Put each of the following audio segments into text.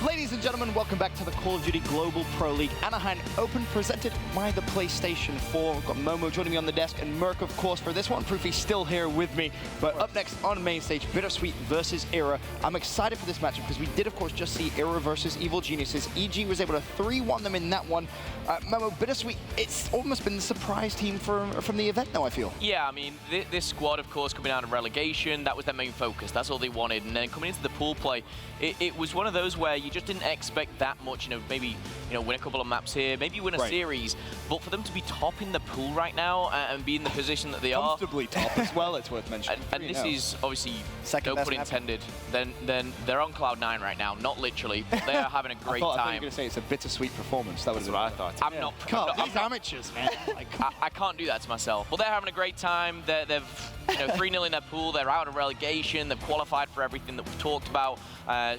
Ladies and gentlemen, welcome back to the Call of Duty Global Pro League Anaheim Open, presented by the PlayStation 4. We've got Momo joining me on the desk, and Merc, of course, for this one. Proofy's still here with me. But up next on main stage, BitterSweet versus eRa. I'm excited for this matchup because we did, of course, just see eRa versus Evil Geniuses. EG was able to 3-1 them in that one. Momo, BitterSweet, it's almost been the surprise team from the event now, I feel. Yeah, I mean, this squad, of course, coming out of relegation, that was their main focus. That's all they wanted. And then coming into the pool play, it was one of those where you just didn't expect that much, maybe, win a couple of maps here, maybe win a series, but for them to be top in the pool right now and be in the position that they are. Comfortably top as well, it's worth mentioning. And this is obviously, no pun intended, then they're on cloud 9 right now, not literally, but they are having a great time. I thought you were going to say it's a bittersweet performance. That was what I thought. I'm not amateurs, man. I can't do that to myself. But they're having a great time. They've 3-0 in their pool. They're out of relegation. They've qualified for everything that we've talked about.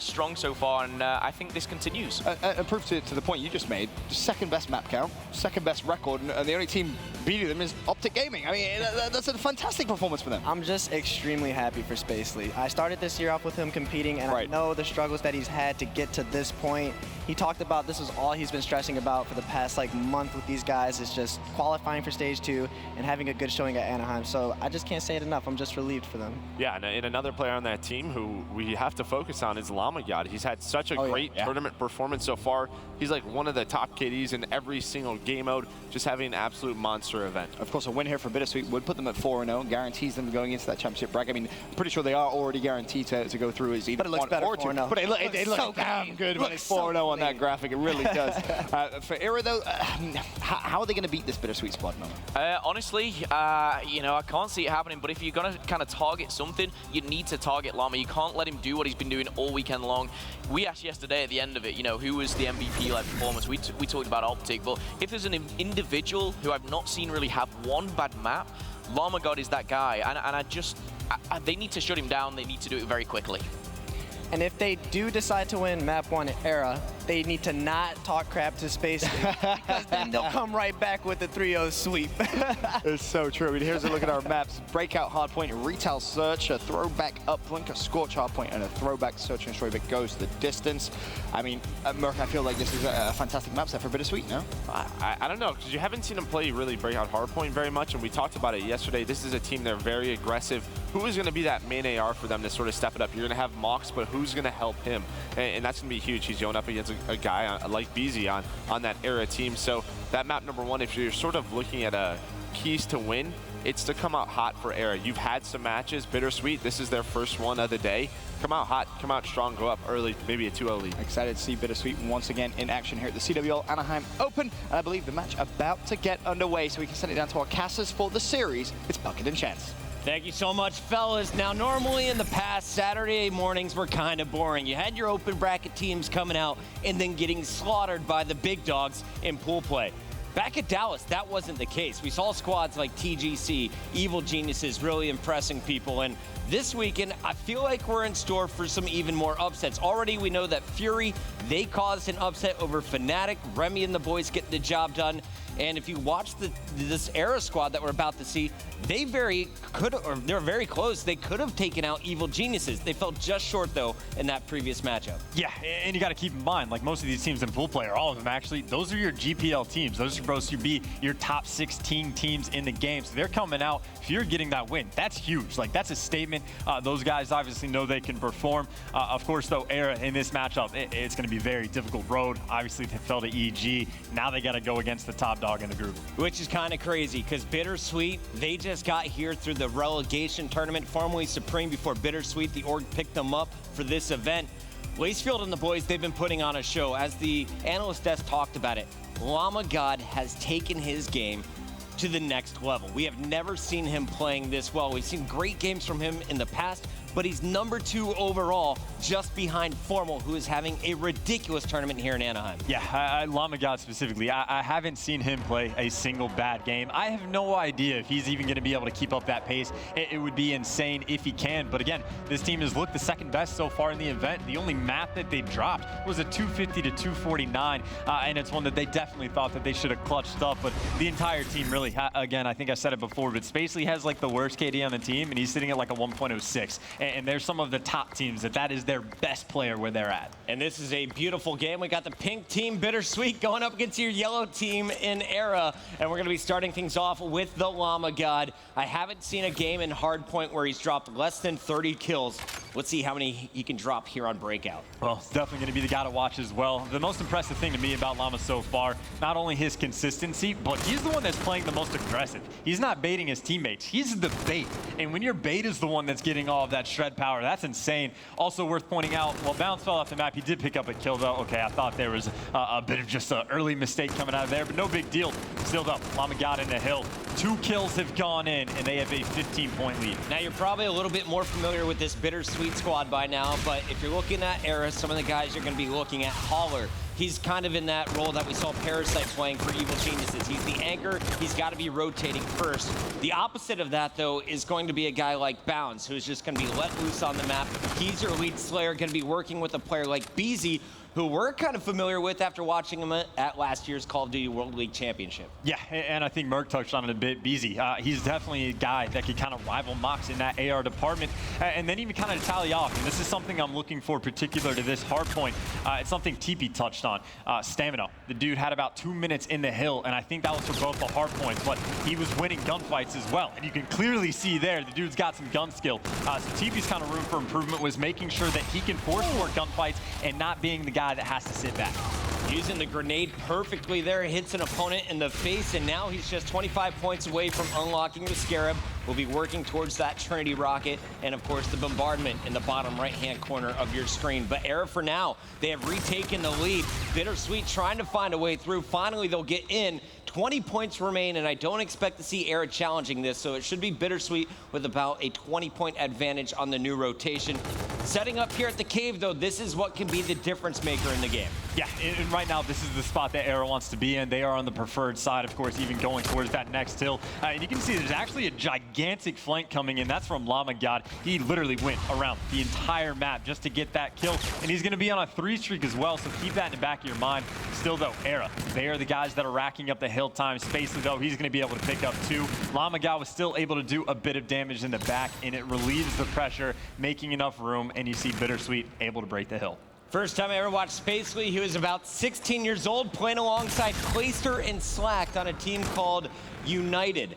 Strong so far, and I think this continues. And proof to the point you just made, second best map count, second best record, and the only team beating them is Optic Gaming. I mean, that's a fantastic performance for them. I'm just extremely happy for Spacely. I started this year off with him competing, and I know the struggles that he's had to get to this point. He talked about this is all he's been stressing about for the past month with these guys, is just qualifying for stage 2 and having a good showing at Anaheim. So I just can't say it enough. I'm just relieved for them. Yeah, and another player on that team who we have to focus on is Lamagod. He's had such a great tournament performance so far. He's like one of the top KDs in every single game mode, just having an absolute monster event. Of course, a win here for BitterSweet would put them at 4-0, guarantees them going into that championship bracket. I mean, I'm pretty sure they are already guaranteed to go through as either 1 or 2. But it looks so damn good when it's 4-0 on that graphic. It really does. For eRa, though, how are they going to beat this BitterSweet squad, Mo? Honestly, I can't see it happening, but if you're going to kind of target something, you need to target Llama. You can't let him do what he's been doing all weekend long. We asked yesterday at the end of it, who was the MVP-led performance. We talked about Optic, but if there's an individual who I've not seen really have one bad map, Lamagod is that guy, and they need to shut him down. They need to do it very quickly. And if they do decide to win map 1 at eRa, they need to not talk crap to Space because then they'll come right back with the 3-0 sweep. It's so true. I mean, here's a look at our maps. Breakout Hardpoint, Retail Search, a Throwback Uplink, a Scorch Hardpoint, and a Throwback Search and Destroy, but goes the distance. I mean, Merc, I feel like this is a fantastic map set for BitterSweet, no? I don't know, because you haven't seen them play really Breakout Hardpoint very much, and we talked about it yesterday. This is a team, they're very aggressive. Who is going to be that main AR for them to sort of step it up? You're going to have Mox, but who's going to help him? And that's going to be huge. He's going up against a guy like BZ on that eRa team. So that map number 1, if you're sort of looking at keys to win, it's to come out hot for eRa. You've had some matches. BitterSweet, this is their first one of the day. Come out hot, come out strong, go up early, maybe a 2-0 lead. Excited to see BitterSweet once again in action here at the CWL Anaheim Open. And I believe the match about to get underway, so we can send it down to our casters for the series. It's Bucket and Chance. Thank you so much, fellas. Now, normally in the past, Saturday mornings were kind of boring. You had your open bracket teams coming out and then getting slaughtered by the big dogs in pool play. Back at Dallas, that wasn't the case. We saw squads like TGC, Evil Geniuses really impressing people. And this weekend, I feel like we're in store for some even more upsets. Already, we know that Fury, they caused an upset over Fnatic. Remy and the boys get the job done. And if you watch this eRa squad that we're about to see, they're very close. They could have taken out Evil Geniuses. They fell just short, though, in that previous matchup. Yeah, and you got to keep in mind, like most of these teams in pool play, or all of them actually, those are your GPL teams. Those are supposed to be your top 16 teams in the game. So they're coming out. If you're getting that win, that's huge. Like, that's a statement. Those guys obviously know they can perform. Of course, though, eRa in this matchup, it's going to be a very difficult road. Obviously, they fell to EG. Now they got to go against the top dog in the group. Which is kind of crazy, because BitterSweet, they just got here through the relegation tournament, formerly Supreme before BitterSweet. The org picked them up for this event. Lacefield and the boys, they've been putting on a show. As the analyst desk talked about it, Lamagod has taken his game to the next level. We have never seen him playing this well. We've seen great games from him in the past, but he's #2 overall, just behind Formal, who is having a ridiculous tournament here in Anaheim. Yeah, Lamagod specifically, I haven't seen him play a single bad game. I have no idea if he's even going to be able to keep up that pace. It would be insane if he can. But again, this team has looked the second best so far in the event. The only map that they dropped was a 250 to 249, and it's one that they definitely thought that they should have clutched up. But the entire team really, again, I think I said it before, but Spacely has like the worst KD on the team, and he's sitting at like a 1.06. and they're some of the top teams that is their best player where they're at. And this is a beautiful game. We got the pink team, BitterSweet, going up against your yellow team in eRa. And we're going to be starting things off with the Llama God. I haven't seen a game in Hardpoint where he's dropped less than 30 kills. Let's see how many he can drop here on Breakout. Well, it's definitely going to be the guy to watch as well. The most impressive thing to me about Llama so far, not only his consistency, but he's the one that's playing the most aggressive. He's not baiting his teammates. He's the bait. And when your bait is the one that's getting all of that shred power, that's insane. Also worth pointing out, well, Bounce fell off the map. He did pick up a kill, though. Okay, I thought there was a bit of just an early mistake coming out of there, but no big deal. Still though, Llama got in the hill. 2 kills have gone in, and they have a 15-point lead. Now, you're probably a little bit more familiar with this BitterSweet squad by now, but if you're looking at eRa, some of the guys you're going to be looking at, Holler. He's kind of in that role that we saw Parasite playing for Evil Geniuses. He's the anchor. He's got to be rotating first. The opposite of that, though, is going to be a guy like Bounce, who's just going to be let loose on the map. He's your lead slayer, going to be working with a player like Beezy, who we're kind of familiar with after watching him at last year's Call of Duty World League Championship. Yeah, and I think Merc touched on it a bit. Beezy, he's definitely a guy that could kind of rival Mox in that AR department, and then even kind of tally off. And this is something I'm looking for particular to this hard point. It's something TP touched on. Stamina. The dude had about 2 minutes in the hill, and I think that was for both the hard points, but he was winning gunfights as well. And you can clearly see there, the dude's got some gun skill. So TP's kind of room for improvement was making sure that he can force more gunfights and not being the guy that has to sit back. Using the grenade perfectly there, hits an opponent in the face, and now he's just 25 points away from unlocking the Scarab. We'll be working towards that Trinity rocket, and of course the bombardment in the bottom right-hand corner of your screen. But eRa, for now, they have retaken the lead. BitterSweet trying to find a way through. Finally, they'll get in. 20 points remain, and I don't expect to see eRa challenging this, so it should be BitterSweet with about a 20-point advantage on the new rotation. Setting up here at the cave, though, this is what can be the difference maker in the game. Yeah, and right now, this is the spot that eRa wants to be in. They are on the preferred side, of course, even going towards that next hill. And you can see there's actually a gigantic flank coming in. That's from Llama God. He literally went around the entire map just to get that kill. And he's going to be on a 3 streak as well, so keep that in the back of your mind. Still, though, eRa, they are the guys that are racking up the hill time. Spacely, though, he's going to be able to pick up 2. Llama God was still able to do a bit of damage in the back, and it relieves the pressure, making enough room, and you see BitterSweet able to break the hill. First time I ever watched Spacely, he was about 16 years old, playing alongside Clayster and Slacked on a team called United.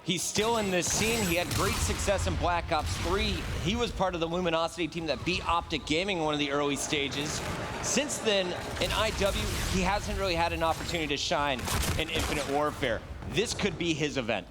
He's still in this scene. He had great success in Black Ops 3. He was part of the Luminosity team that beat Optic Gaming in one of the early stages. Since then, in IW, he hasn't really had an opportunity to shine in Infinite Warfare. This could be his event.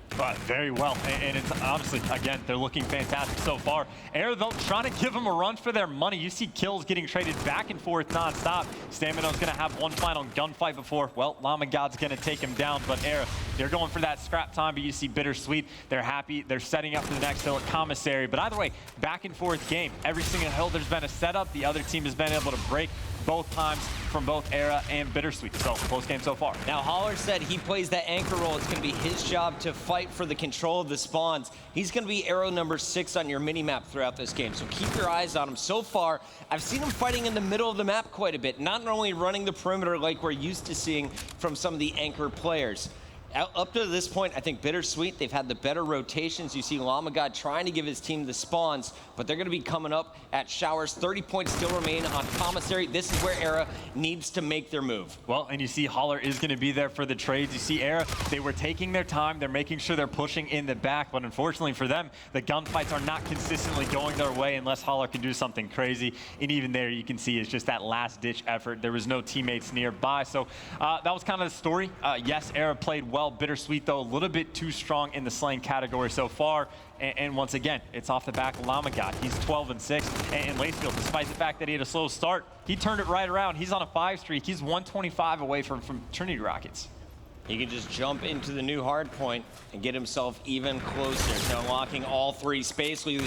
Very well, and it's honestly, again, they're looking fantastic so far. eRa, though, trying to give them a run for their money. You see kills getting traded back and forth nonstop. Stamina's going to have one final gunfight before, well, Llama God's going to take him down, but eRa, they're going for that scrap time, but you see BitterSweet, they're happy. They're setting up for the next hill at Commissary, but either way, back and forth game. Every single hill, there's been a setup. The other team has been able to break both times from both eRa and BitterSweet. So, close game so far. Now, Holler said he plays that anchor role. It's going to be his job to fight for the control of the spawns. He's going to be arrow number 6 on your mini-map throughout this game, so keep your eyes on him. So far, I've seen him fighting in the middle of the map quite a bit, not only running the perimeter like we're used to seeing from some of the anchor players. Up to this point, I think BitterSweet, they've had the better rotations. You see Llama God trying to give his team the spawns, but they're going to be coming up at Showers. 30 points still remain on Commissary. This is where eRa needs to make their move. Well, and you see Holler is going to be there for the trades. You see eRa, they were taking their time. They're making sure they're pushing in the back, but unfortunately for them, the gunfights are not consistently going their way unless Holler can do something crazy. And even there, you can see it's just that last-ditch effort. There was no teammates nearby, so that was kind of the story. Yes, eRa played well. BitterSweet, though, a little bit too strong in the slaying category so far. And once again, it's off the back of Llama God. He's 12-6. And Lacefield, despite the fact that he had a slow start, he turned it right around. He's on a 5 streak. He's 125 away from Trinity Rockets. He can just jump into the new hard point and get himself even closer to unlocking all 3 Spacely.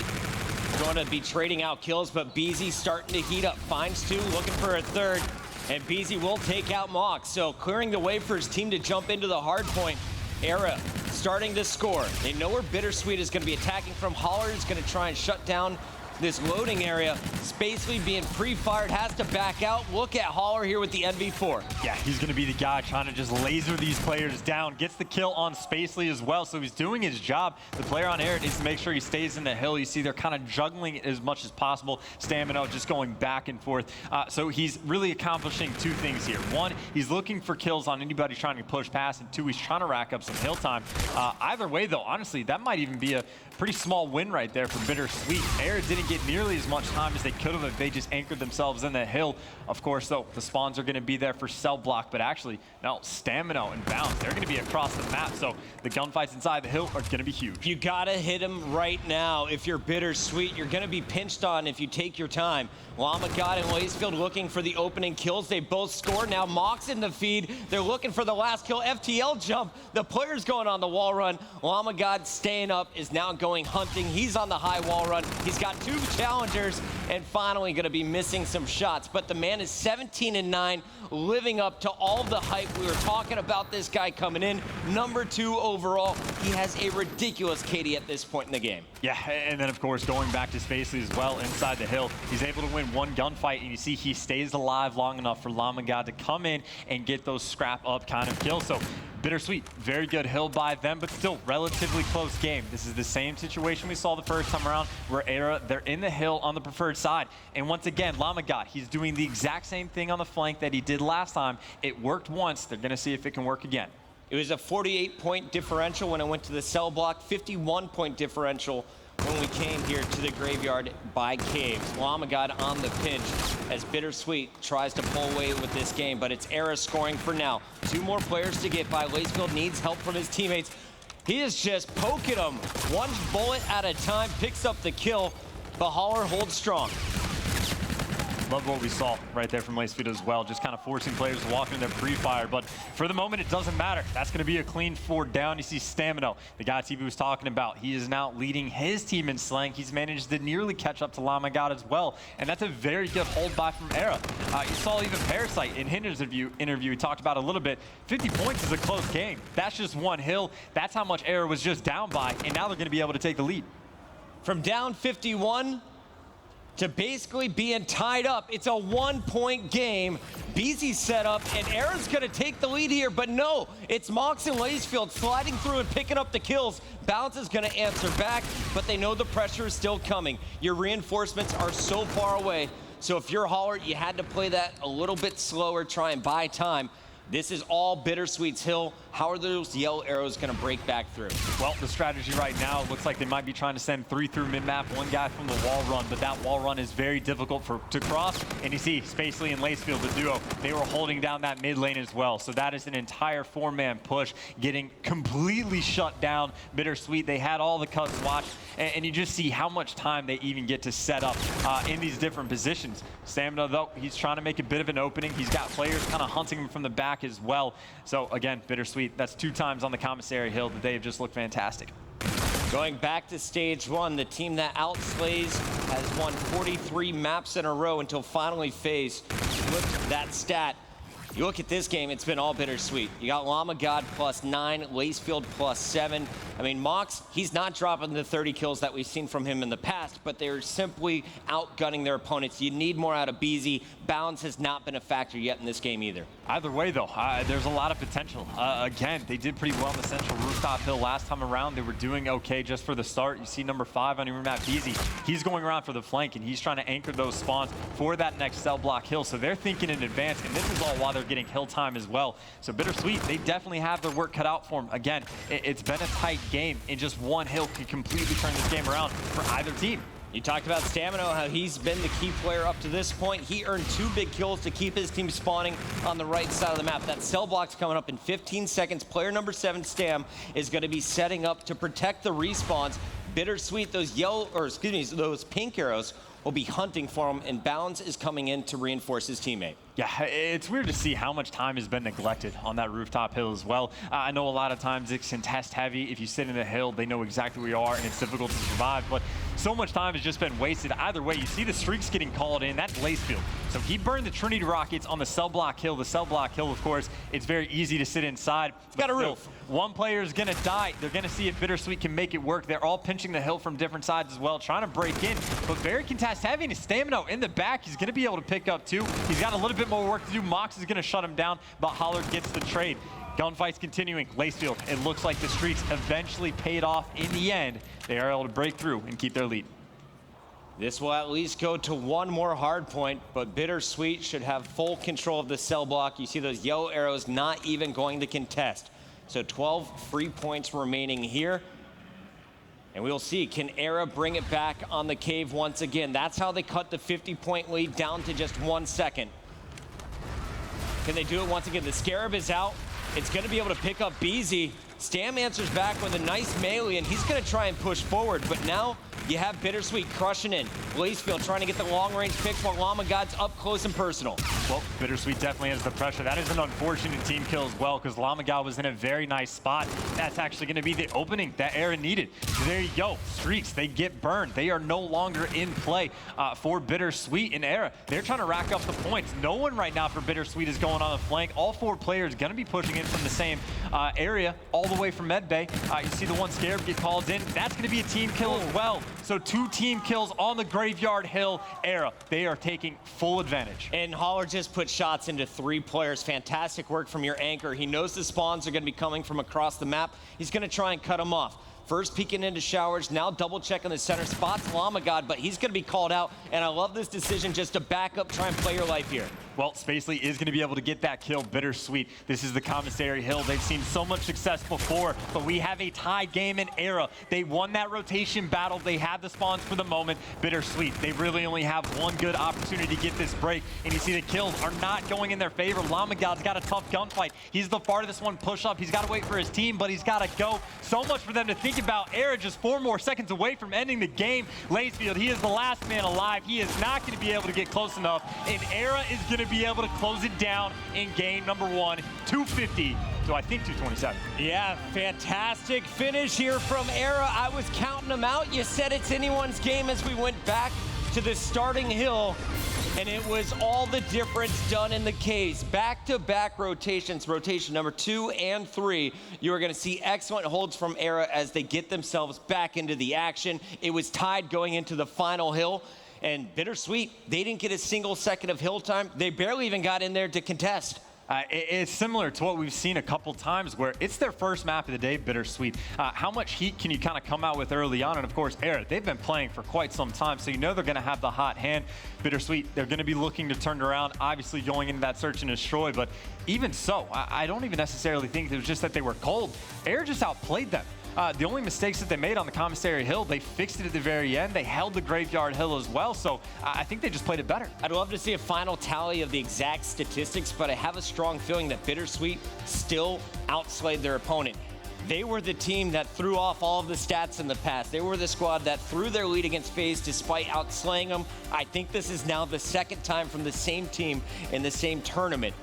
Going to be trading out kills, but Beezy starting to heat up. Finds 2, looking for a 3rd. And Beezy will take out Mox, so clearing the way for his team to jump into the hard point. eRa starting to score. They know where BitterSweet is going to be attacking from. Holler is going to try and shut down this loading area. Spacely being pre-fired, has to back out. Look at Holler here with the NV4. Yeah, he's going to be the guy trying to just laser these players down. Gets the kill on Spacely as well, so he's doing his job. The player on eRa needs to make sure he stays in the hill. You see they're kind of juggling it as much as possible. Stamina just going back and forth. So he's really accomplishing two things here. One, he's looking for kills on anybody trying to push past, and two, he's trying to rack up some hill time. Either way, though, honestly, that might even be a pretty small win right there for BitterSweet. eRa didn't get nearly as much time as they could have if they just anchored themselves in the hill. Of course, though, the spawns are going to be there for cell block, but actually, no, Stamina and Bounce, they're going to be across the map, so the gunfights inside the hill are going to be huge. You got to hit him right now. If you're BitterSweet, you're going to be pinched on if you take your time. Llama God and Lacefield looking for the opening kills. They both scored. Now Mox in the feed. They're looking for the last kill. FTL jump. The player's going on the wall run. Llama God staying up is now going hunting. He's on the high wall run. He's got 2 challengers and finally going to be missing some shots. But the man is 17-9, living up to all the hype. We were talking about this guy coming in. Number 2 overall. He has a ridiculous KD at this point in the game. Yeah, and then, of course, going back to Spacely as well inside the hill, he's able to win one gunfight, and you see he stays alive long enough for Llama God to come in and get those scrap-up kind of kills. So BitterSweet, very good hill by them, but still relatively close game. This is the same situation we saw the first time around where eRa, they're in the hill on the preferred side. And once again, Llama God, he's doing the exact same thing on the flank that he did last time. It worked once. They're going to see if it can work again. It was a 48-point differential when it went to the cell block, 51-point differential when we came here to the graveyard by Caves. Llama God on the pinch as BitterSweet tries to pull away with this game, but it's eRa scoring for now. 2 more players to get by. Lacefield needs help from his teammates. He is just poking them 1 bullet at a time, picks up the kill. The Holler holds strong. Love what we saw right there from Lacefield as well, just kind of forcing players to walk into their pre-fire. But for the moment, it doesn't matter. That's going to be a clean 4 down. You see Stamina, the guy TV was talking about. He is now leading his team in slang. He's managed to nearly catch up to Llama God as well. And that's a very good hold by from eRa. You saw even Parasite in his interview, he talked about a little bit. 50 points is a close game. That's just 1 hill. That's how much eRa was just down by. And now they're going to be able to take the lead. From down 51 to basically being tied up. It's a 1-point game. Beezy set up, and eRa's gonna take the lead here, but no, it's Mox and Lacefield sliding through and picking up the kills. Bounce is gonna answer back, but they know the pressure is still coming. Your reinforcements are so far away, so if you're Holler, you had to play that a little bit slower, try and buy time. This is all BitterSweet's hill. How are those yellow arrows going to break back through? Well, the strategy right now looks like they might be trying to send 3 through mid-map, 1 guy from the wall run, but that wall run is very difficult to cross. And you see Spacely and Lacefield, the duo, they were holding down that mid lane as well. So that is an entire 4-man push getting completely shut down. BitterSweet, they had all the cuts watched, and you just see how much time they even get to set up in these different positions. Stamina, though, he's trying to make a bit of an opening. He's got players kind of hunting him from the back as well. So again, BitterSweet, that's 2 times on the commissary hill that they have just looked fantastic. Going back to stage 1, the team that outslays has won 43 maps in a row until finally FaZe flipped that stat. You look at this game, it's been all BitterSweet. You got Llama God +9, Lacefield +7. I mean, Mox, he's not dropping the 30 kills that we've seen from him in the past, but they're simply outgunning their opponents. You need more out of Beezy. Balance has not been a factor yet in this game either. Either way, though, there's a lot of potential. Again, they did pretty well in the central rooftop hill last time around. They were doing okay just for the start. You see number 5 on your map, Beezy. He's going around for the flank, and he's trying to anchor those spawns for that next cell block hill. So they're thinking in advance, and this is all while they're getting hill time as well. So BitterSweet, they definitely have their work cut out for them. Again, it's been a tight game, and just 1 hill can completely turn this game around for either team. You talked about Stamina, how he's been the key player up to this point. He earned 2 big kills to keep his team spawning on the right side of the map. That cell block's coming up in 15 seconds. Player number 7, Stam, is going to be setting up to protect the respawns. BitterSweet, those pink arrows will be hunting for him, and Balance is coming in to reinforce his teammate. Yeah, it's weird to see how much time has been neglected on that rooftop hill as well. I know a lot of times it's contest heavy. If you sit in the hill, they know exactly where you are, and it's difficult to survive. But so much time has just been wasted. Either way, you see the streaks getting called in. That's Lacefield. So he burned the Trinity Rockets on the cell block hill. The cell block hill, of course, it's very easy to sit inside. It's got a roof. One player is going to die. They're going to see if BitterSweet can make it work. They're all pinching the hill from different sides as well, trying to break in. But very contested, having his stamina in the back. He's going to be able to pick up two. He's got a little bit more work to do. Mox is going to shut him down, but Holler gets the trade. Gunfight's continuing. Lacefield, it looks like the streaks eventually paid off in the end. They are able to break through and keep their lead. This will at least go to one more hard point, but BitterSweet should have full control of the cell block. You see those yellow arrows not even going to contest. So 12 free points remaining here. And we'll see, can eRa bring it back on the cave once again? That's how they cut the 50-point lead down to just 1 second. Can they do it once again? The Scarab is out. It's going to be able to pick up Beezy. Stam answers back with a nice melee, and he's going to try and push forward. But now you have BitterSweet crushing in. Blazefield trying to get the long-range picks while Llama God's up close and personal. Well, BitterSweet definitely has the pressure. That is an unfortunate team kill as well, because Llama God was in a very nice spot. That's actually going to be the opening that eRa needed. So there you go. Streaks, they get burned. They are no longer in play for BitterSweet and eRa. They're trying to rack up the points. No one right now for BitterSweet is going on the flank. All four players going to be pushing in from the same area, all the way from Medbay. You see the one Scarab get called in. That's going to be a team kill as well. So 2 team kills on the Graveyard Hill. eRa, they are taking full advantage. And Holler just put shots into 3 players. Fantastic work from your anchor. He knows the spawns are going to be coming from across the map. He's going to try and cut them off. First peeking into showers, now double checking the center spots Llama God, but he's going to be called out. And I love this decision just to back up, try and play your life here. Well, Spacely is going to be able to get that kill. BitterSweet. This is the Commissary Hill. They've seen so much success before, but we have a tied game in eRa. They won that rotation battle. They have the spawns for the moment. BitterSweet, they really only have one good opportunity to get this break, and you see the kills are not going in their favor. Llama God's got a tough gunfight. He's the farthest one push up. He's got to wait for his team, but he's got to go. So much for them to think about. eRa just 4 more seconds away from ending the game. Lacefield, he is the last man alive. He is not going to be able to get close enough, and eRa is going to be able to close it down in game number 1, 250 to, I think, 227. Yeah, fantastic finish here from eRa. I was counting them out. You said it's anyone's game as we went back to the starting hill, and it was all the difference done in the case. Back-to-back rotations, rotation number 2 and 3. You are going to see excellent holds from eRa as they get themselves back into the action. It was tied going into the final hill. And BitterSweet, they didn't get a single second of hill time. They barely even got in there to contest. It's similar to what we've seen a couple times where it's their first map of the day, BitterSweet. How much heat can you kind of come out with early on? And of course, eRa, they've been playing for quite some time, so you know they're going to have the hot hand. BitterSweet, they're going to be looking to turn around, obviously going into that search and destroy, but even so, I don't even necessarily think it was just that they were cold. eRa just outplayed them. The only mistakes that they made on the Commissary Hill, they fixed it at the very end. They held the Graveyard Hill as well, so I think they just played it better. I'd love to see a final tally of the exact statistics, but I have a strong feeling that BitterSweet still outslayed their opponent. They were the team that threw off all of the stats in the past. They were the squad that threw their lead against FaZe despite outslaying them. I think this is now the second time from the same team in the same tournament.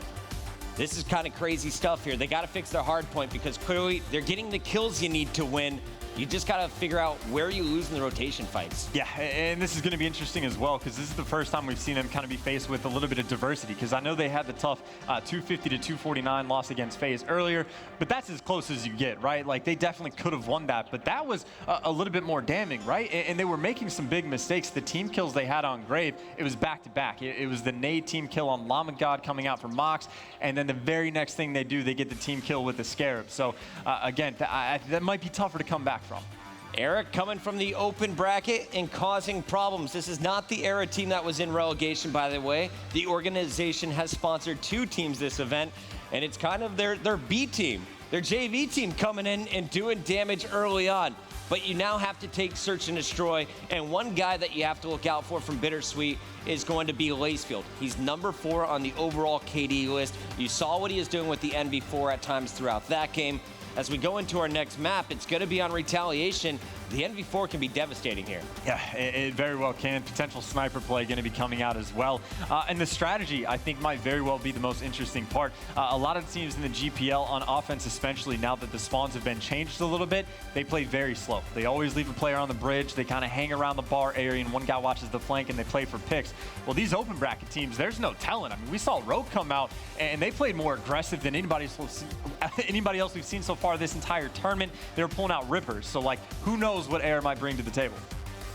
This is kind of crazy stuff here. They got to fix their hard point because clearly they're getting the kills you need to win. You just got to figure out where you lose in the rotation fights. Yeah, and this is going to be interesting as well because this is the first time we've seen them kind of be faced with a little bit of diversity because I know they had the tough 250 to 249 loss against FaZe earlier, but that's as close as you get, right? Like, they definitely could have won that, but that was a little bit more damning, right? And they were making some big mistakes. The team kills they had on Grave, it was back-to-back. It was the nade team kill on Llama God coming out for Mox, and then the very next thing they do, they get the team kill with the Scarab. So, again, that might be tougher to come back from. eRa coming from the open bracket and causing problems. This is not the eRa team that was in relegation, by the way. The organization has sponsored 2 teams this event, and it's kind of their B team, their JV team coming in and doing damage early on. But you now have to take search and destroy, and one guy that you have to look out for from BitterSweet is going to be Lacefield. He's number 4 on the overall KD list. You saw what he is doing with the NV4 at times throughout that game. As we go into our next map, it's going to be on retaliation, the NV4 can be devastating here. Yeah, it very well can. Potential sniper play going to be coming out as well. And the strategy, I think, might very well be the most interesting part. A lot of teams in the GPL on offense, especially now that the spawns have been changed a little bit, they play very slow. They always leave a player on the bridge. They kind of hang around the bar area, and one guy watches the flank, and they play for picks. Well, these open bracket teams, there's no telling. I mean, we saw Rogue come out, and they played more aggressive than anybody else we've seen so far this entire tournament. They were pulling out rippers. So, like, who knows what eRa might bring to the table.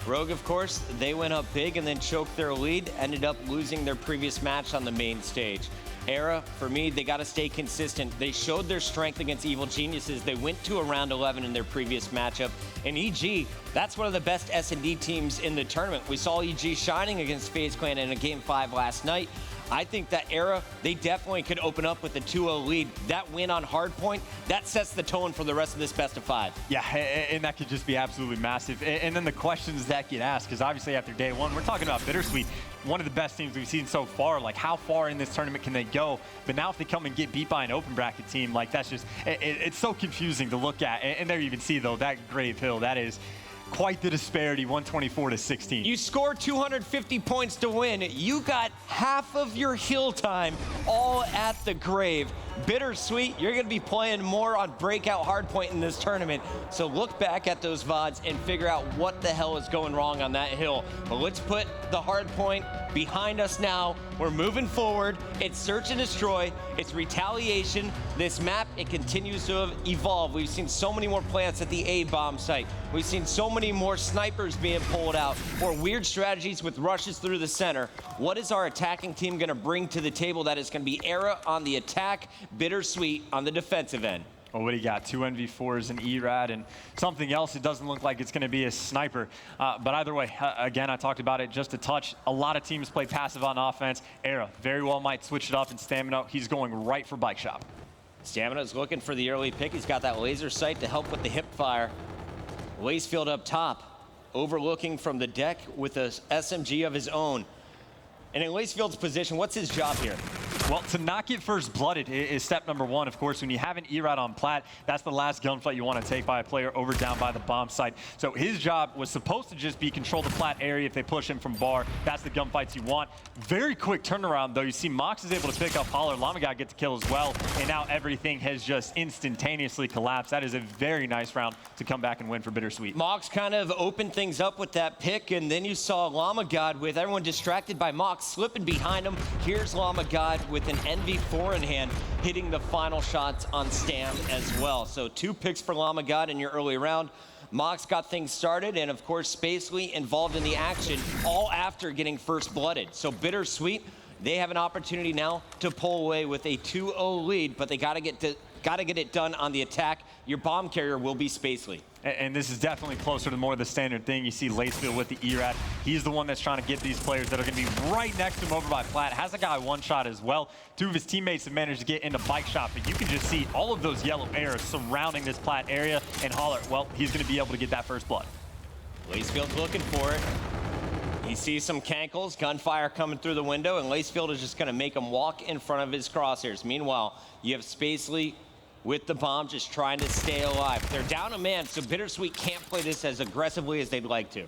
Rogue, of course, they went up big and then choked their lead, ended up losing their previous match on the main stage. eRa, for me, they got to stay consistent. They showed their strength against Evil Geniuses. They went to a round 11 in their previous matchup. And EG, that's one of the best S&D teams in the tournament. We saw EG shining against FaZe Clan in a Game 5 last night. I think that eRa, they definitely could open up with a 2-0 lead. That win on Hardpoint, that sets the tone for the rest of this best of 5. Yeah, and that could just be absolutely massive. And then the questions that get asked, because obviously after day one, we're talking about BitterSweet, one of the best teams we've seen so far. Like, how far in this tournament can they go? But now if they come and get beat by an open bracket team, like, that's just, it's so confusing to look at. And there you can see, though, that Grave Hill, that is quite the disparity, 124 to 16. You score 250 points to win. You got half of your heal time all at the Grave. BitterSweet, you're going to be playing more on breakout hardpoint in this tournament. So look back at those VODs and figure out what the hell is going wrong on that hill. But let's put the hardpoint behind us now. We're moving forward. It's search and destroy. It's retaliation. This map, it continues to evolve. We've seen so many more plants at the A-bomb site. We've seen so many more snipers being pulled out, or weird strategies with rushes through the center. What is our attacking team going to bring to the table? That is going to be eRa on the attack, BitterSweet on the defensive end. Well, what do you got? 2 NV4s and eRa and something else. It doesn't look like it's going to be a sniper. But either way, again, I talked about it just a touch. A lot of teams play passive on offense. eRa very well might switch it up, and Stamina, he's going right for Bike Shop. Stamina's looking for the early pick. He's got that laser sight to help with the hip fire. Lacefield up top, overlooking from the deck with a SMG of his own. And in Lacefield's position, what's his job here? Well, to not get first blooded is step number one. Of course, when you have an eRa on plat, that's the last gunfight you want to take by a player over down by the bomb site. So his job was supposed to just be control the plat area if they push him from bar. That's the gunfights you want. Very quick turnaround, though. You see Mox is able to pick up Holler. Lamagod gets a kill as well. And now everything has just instantaneously collapsed. That is a very nice round to come back and win for BitterSweet. Mox kind of opened things up with that pick, and then you saw Lamagod with everyone distracted by Mox slipping behind him. Here's Lamagod with an NV4 in hand, hitting the final shots on Stam as well. So 2 picks for Lamagod in your early round. Mox got things started, and of course, Spacely involved in the action, all after getting first blooded. So BitterSweet, they have an opportunity now to pull away with a 2-0 lead, but they gotta get it done on the attack. Your bomb carrier will be Spacely. And this is definitely closer to more of the standard thing. You see Lacefield with the eRa. He's the one that's trying to get these players that are going to be right next to him over by plat. Has a guy one shot as well. 2 of his teammates have managed to get into Bike Shop, but you can just see all of those yellow arrows surrounding this plat area. And Holler, well, he's going to be able to get that first blood. Lacefield's looking for it. He sees some cankles, gunfire coming through the window, and Lacefield is just going to make him walk in front of his crosshairs. Meanwhile, you have Spacely with the bomb, just trying to stay alive. They're down a man, so BitterSweet can't play this as aggressively as they'd like to.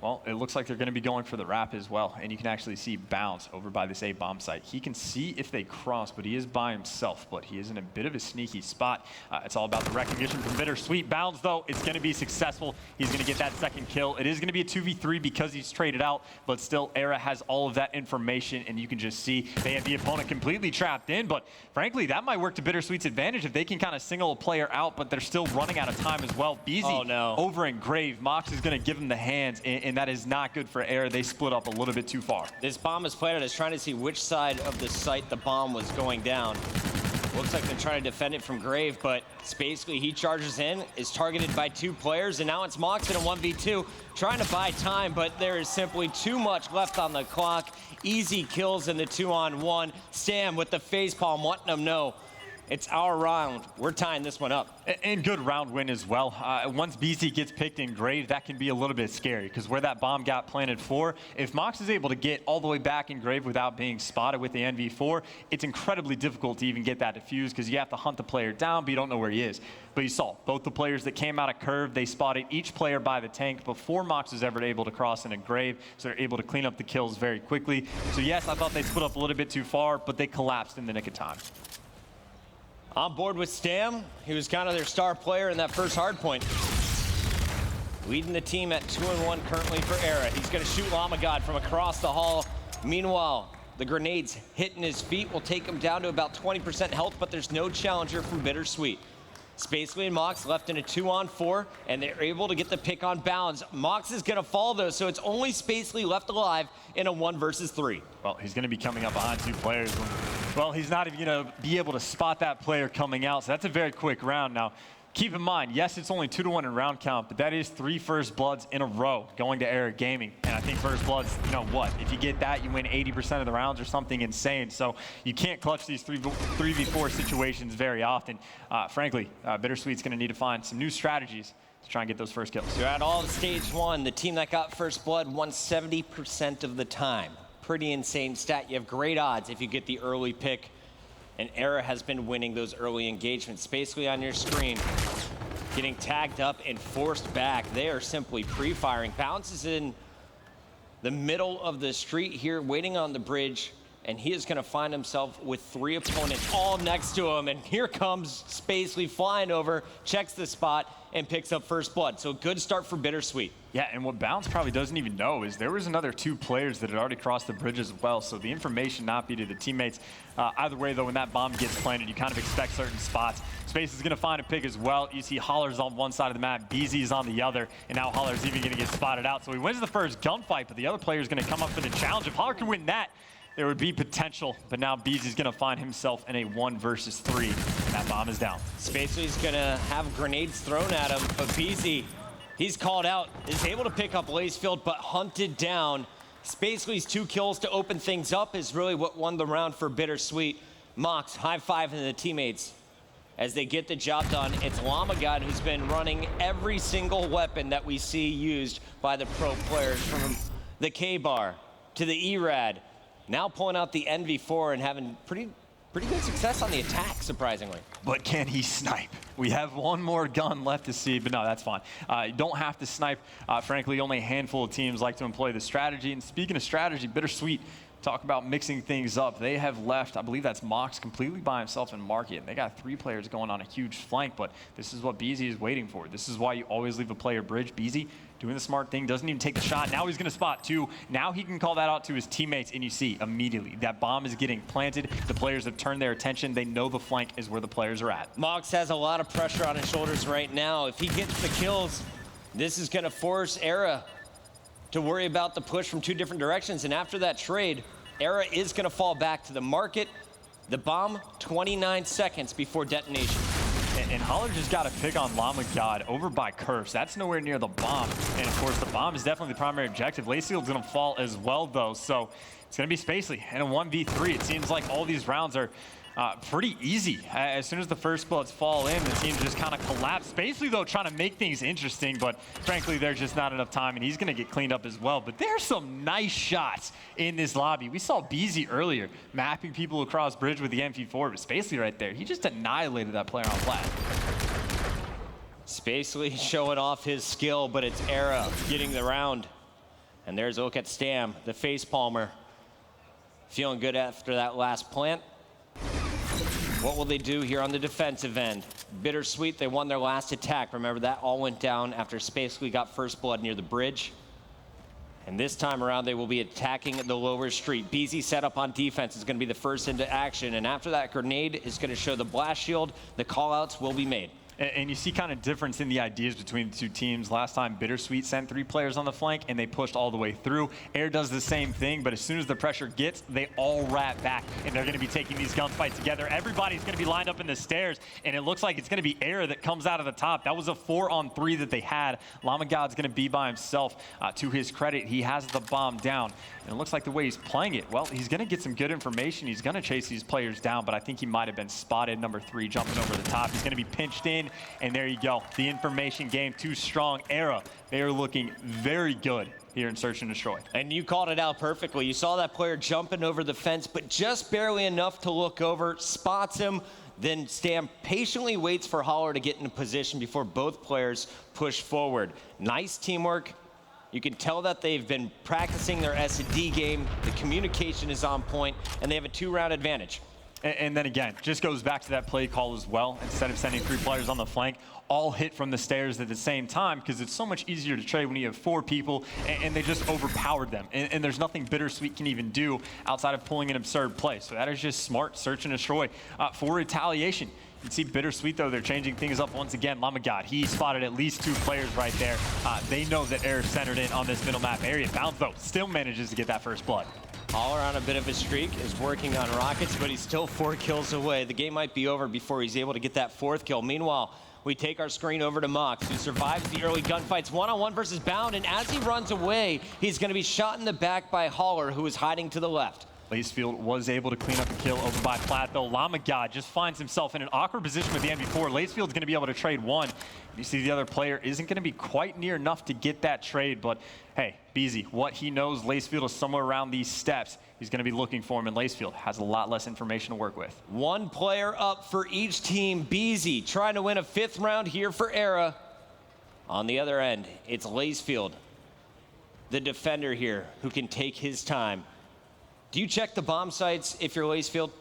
Well, it looks like they're going to be going for the wrap as well. And you can actually see Bounce over by this A-bomb site. He can see if they cross, but he is by himself. But he is in a bit of a sneaky spot. It's all about the recognition from BitterSweet. Bounce, though, it's going to be successful. He's going to get that second kill. It is going to be a 2v3 because he's traded out. But still, eRa has all of that information. And you can just see they have the opponent completely trapped in. But frankly, that might work to BitterSweet's advantage if they can kind of single a player out. But they're still running out of time as well. Beezy over in Grave. Mox is going to give him the hands. And that is not good for eRa. They split up a little bit too far. This bomb is planted. I was trying to see which side of the site the bomb was going down. Looks like they're trying to defend it from Grave, but Spacely, he charges in, is targeted by 2 players, and now it's Mox in a 1v2, trying to buy time, but there is simply too much left on the clock. Easy kills in the 2-on-1. Stam with the facepalm, letting them know It's our round. We're tying this one up. And good round win as well. Once BZ gets picked in grave, that can be a little bit scary because where that bomb got planted for, if Mox is able to get all the way back in grave without being spotted with the NV4, it's incredibly difficult to even get that defused because you have to hunt the player down, but you don't know where he is. But you saw both the players that came out of curve, they spotted each player by the tank before Mox was ever able to cross in a grave, so they're able to clean up the kills very quickly. So yes, I thought they split up a little bit too far, but they collapsed in the nick of time. On board with Stam. He was kind of their star player in that first hard point. Leading the team at 2-1 currently for eRa. He's going to shoot Llama God from across the hall. Meanwhile, the grenades hitting his feet will take him down to about 20% health, but there's no challenger from BitterSweet. Spacely and Mox left in a 2-on-4, and they're able to get the pick on balance. Mox is going to fall, though, so it's only Spacely left alive in a 1 versus 3. Well, he's going to be coming up behind 2 players. Well, he's not even going to be able to spot that player coming out, so that's a very quick round. Now, keep in mind, yes, it's only 2-1 in round count, but that is 3 first bloods in a row going to eRa Gaming. And I think first bloods, you know what? If you get that, you win 80% of the rounds or something insane. So you can't clutch these 3v4 situations very often. Frankly, BitterSweet's going to need to find some new strategies to try and get those first kills. So at all of stage 1, the team that got first blood won 70% of the time. Pretty insane stat. You have great odds if you get the early pick. And eRa has been winning those early engagements. Basically on your screen, getting tagged up and forced back. They are simply pre-firing. Bounces in the middle of the street here, waiting on the bridge. And he is going to find himself with 3 opponents all next to him. And here comes Spacely flying over, checks the spot, and picks up first blood. So good start for BitterSweet. Yeah, and what Bounce probably doesn't even know is there was another 2 players that had already crossed the bridge as well. So the information not be to the teammates. Either way, though, when that bomb gets planted, you kind of expect certain spots. Space is going to find a pick as well. You see Holler's on one side of the map, BZ is on the other, and now Holler's even going to get spotted out. So he wins the first gunfight, but the other player is going to come up for the challenge. If Holler can win that, there would be potential, but now BZ's going to find himself in a 1 versus 3, and that bomb is down. Spacely's going to have grenades thrown at him, but BZ, he's called out, is able to pick up Blazefield, but hunted down. Spacely's 2 kills to open things up is really what won the round for BitterSweet. Mox high-fiving the teammates as they get the job done. It's Llama God who's been running every single weapon that we see used by the pro players, from the K-Bar to the eRa. Now pulling out the NV4 and having pretty good success on the attack, surprisingly. But can he snipe? We have 1 more gun left to see, but no, that's fine. You don't have to snipe. Frankly, only a handful of teams like to employ the strategy. And speaking of strategy, BitterSweet, talk about mixing things up. They have left, I believe that's Mox, completely by himself in market. And they got 3 players going on a huge flank, but this is what BZ is waiting for. This is why you always leave a player bridge. BZ doing the smart thing, doesn't even take the shot. Now he's going to spot 2. Now he can call that out to his teammates, and you see immediately that bomb is getting planted. The players have turned their attention. They know the flank is where the players are at. Mox has a lot of pressure on his shoulders right now. If he gets the kills, this is going to force eRa to worry about the push from 2 different directions. And after that trade, eRa is going to fall back to the market. The bomb, 29 seconds before detonation. And Holler just got a pick on Llama God over by Curse. That's nowhere near the bomb. And of course, the bomb is definitely the primary objective. Layfield's going to fall as well, though. So it's going to be Spacely and a 1v3. It seems like all these rounds are pretty easy. As soon as the first bloods fall in, the team just kind of collapse. Spacely, though, trying to make things interesting, but frankly, there's just not enough time, and he's going to get cleaned up as well. But there's some nice shots in this lobby. We saw BZ earlier mapping people across bridge with the MP4, but Spacely right there, he just annihilated that player on flat. Spacely showing off his skill, but it's eRa getting the round. And there's a look at Stam, the face palmer. Feeling good after that last plant. What will they do here on the defensive end? BitterSweet, they won their last attack. Remember, that all went down after Spacely got first blood near the bridge. And this time around, they will be attacking the lower street. BZ set up on defense is going to be the first into action. And after that, grenade is going to show the blast shield. The callouts will be made. And you see kind of difference in the ideas between the two teams. Last time, BitterSweet sent 3 players on the flank, and they pushed all the way through. eRa does the same thing, but as soon as the pressure gets, they all wrap back, and they're going to be taking these gunfights together. Everybody's going to be lined up in the stairs, and it looks like it's going to be eRa that comes out of the top. That was a 4-on-3 that they had. Llama God's going to be by himself. To his credit, he has the bomb down, and it looks like the way he's playing it, well, he's going to get some good information. He's going to chase these players down, but I think he might have been spotted. Number 3 jumping over the top. He's going to be pinched in. And there you go. The information game too strong. eRa, they are looking very good here in Search and Destroy. And you called it out perfectly. You saw that player jumping over the fence, but just barely enough to look over, spots him, then Stam patiently waits for Holler to get in position before both players push forward. Nice teamwork. You can tell that they've been practicing their S&D game. The communication is on point, and they have a 2-round advantage. And then again, just goes back to that play call as well. Instead of sending 3 players on the flank, all hit from the stairs at the same time, because it's so much easier to trade when you have 4 people, and they just overpowered them. And there's nothing BitterSweet can even do outside of pulling an absurd play. So that is just smart Search and Destroy for retaliation. You can see BitterSweet, though, they're changing things up once again. Llama God, he spotted at least 2 players right there. They know that eRa centered in on this middle map area. Bounds, though, still manages to get that first blood. Holler on a bit of a streak, is working on rockets, but he's still 4 kills away. The game might be over before he's able to get that 4th kill. Meanwhile, we take our screen over to Mox, who survives the early gunfights 1-on-1 versus Bound, and as he runs away, he's going to be shot in the back by Holler, who is hiding to the left. Lacefield was able to clean up a kill over by Platt, though. Llama God just finds himself in an awkward position with the MV4. Lacefield's going to be able to trade 1. You see the other player isn't going to be quite near enough to get that trade, but hey, Beezy, what he knows, Lacefield is somewhere around these steps. He's going to be looking for him, and Lacefield has a lot less information to work with. 1 player up for each team. Beezy trying to win a 5th round here for eRa. On the other end, it's Lacefield, the defender here, who can take his time. Do you check the bomb sites if you're Lacefield?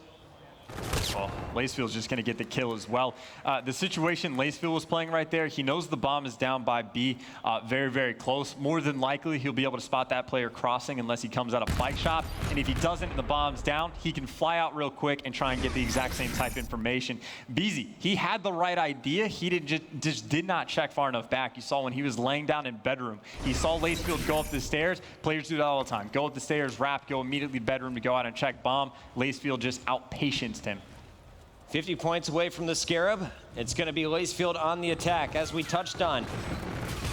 Well, Lacefield's just going to get the kill as well. The situation Lacefield was playing right there, he knows the bomb is down by B, very, very close. More than likely, he'll be able to spot that player crossing unless he comes out of fight shop. And if he doesn't and the bomb's down, he can fly out real quick and try and get the exact same type information. Beezy, he had the right idea. He just did not check far enough back. You saw when he was laying down in bedroom, he saw Lacefield go up the stairs. Players do that all the time. Go up the stairs, wrap, go immediately bedroom to go out and check bomb. Lacefield just out-patiented him. 50 points away from the Scarab. It's going to be Lacefield on the attack. As we touched on,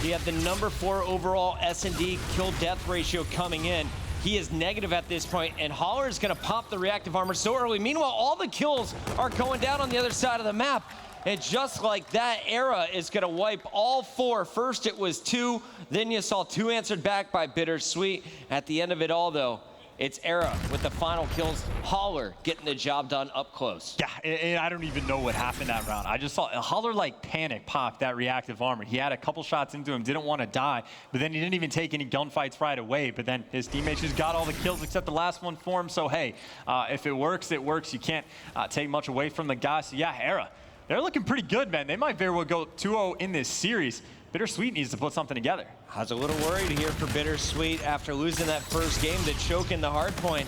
he had the number 4 overall S&D kill-death ratio coming in. He is negative at this point, and Holler is going to pop the reactive armor so early. Meanwhile, all the kills are going down on the other side of the map. And just like that, eRa is going to wipe all 4. First it was 2, then you saw 2 answered back by BitterSweet. At the end of it all, though, it's eRa with the final kills. Holler getting the job done up close. Yeah, and I don't even know what happened that round. I just saw Holler like panic pop that reactive armor. He had a couple shots into him, didn't want to die, but then he didn't even take any gunfights right away. But then his teammates just got all the kills except the last one for him. So hey, if it works, it works. You can't take much away from the guys. So yeah, eRa, they're looking pretty good, man. They might very well go 2-0 in this series. BitterSweet needs to put something together. I was a little worried here for BitterSweet after losing that first game to choke in the hard point.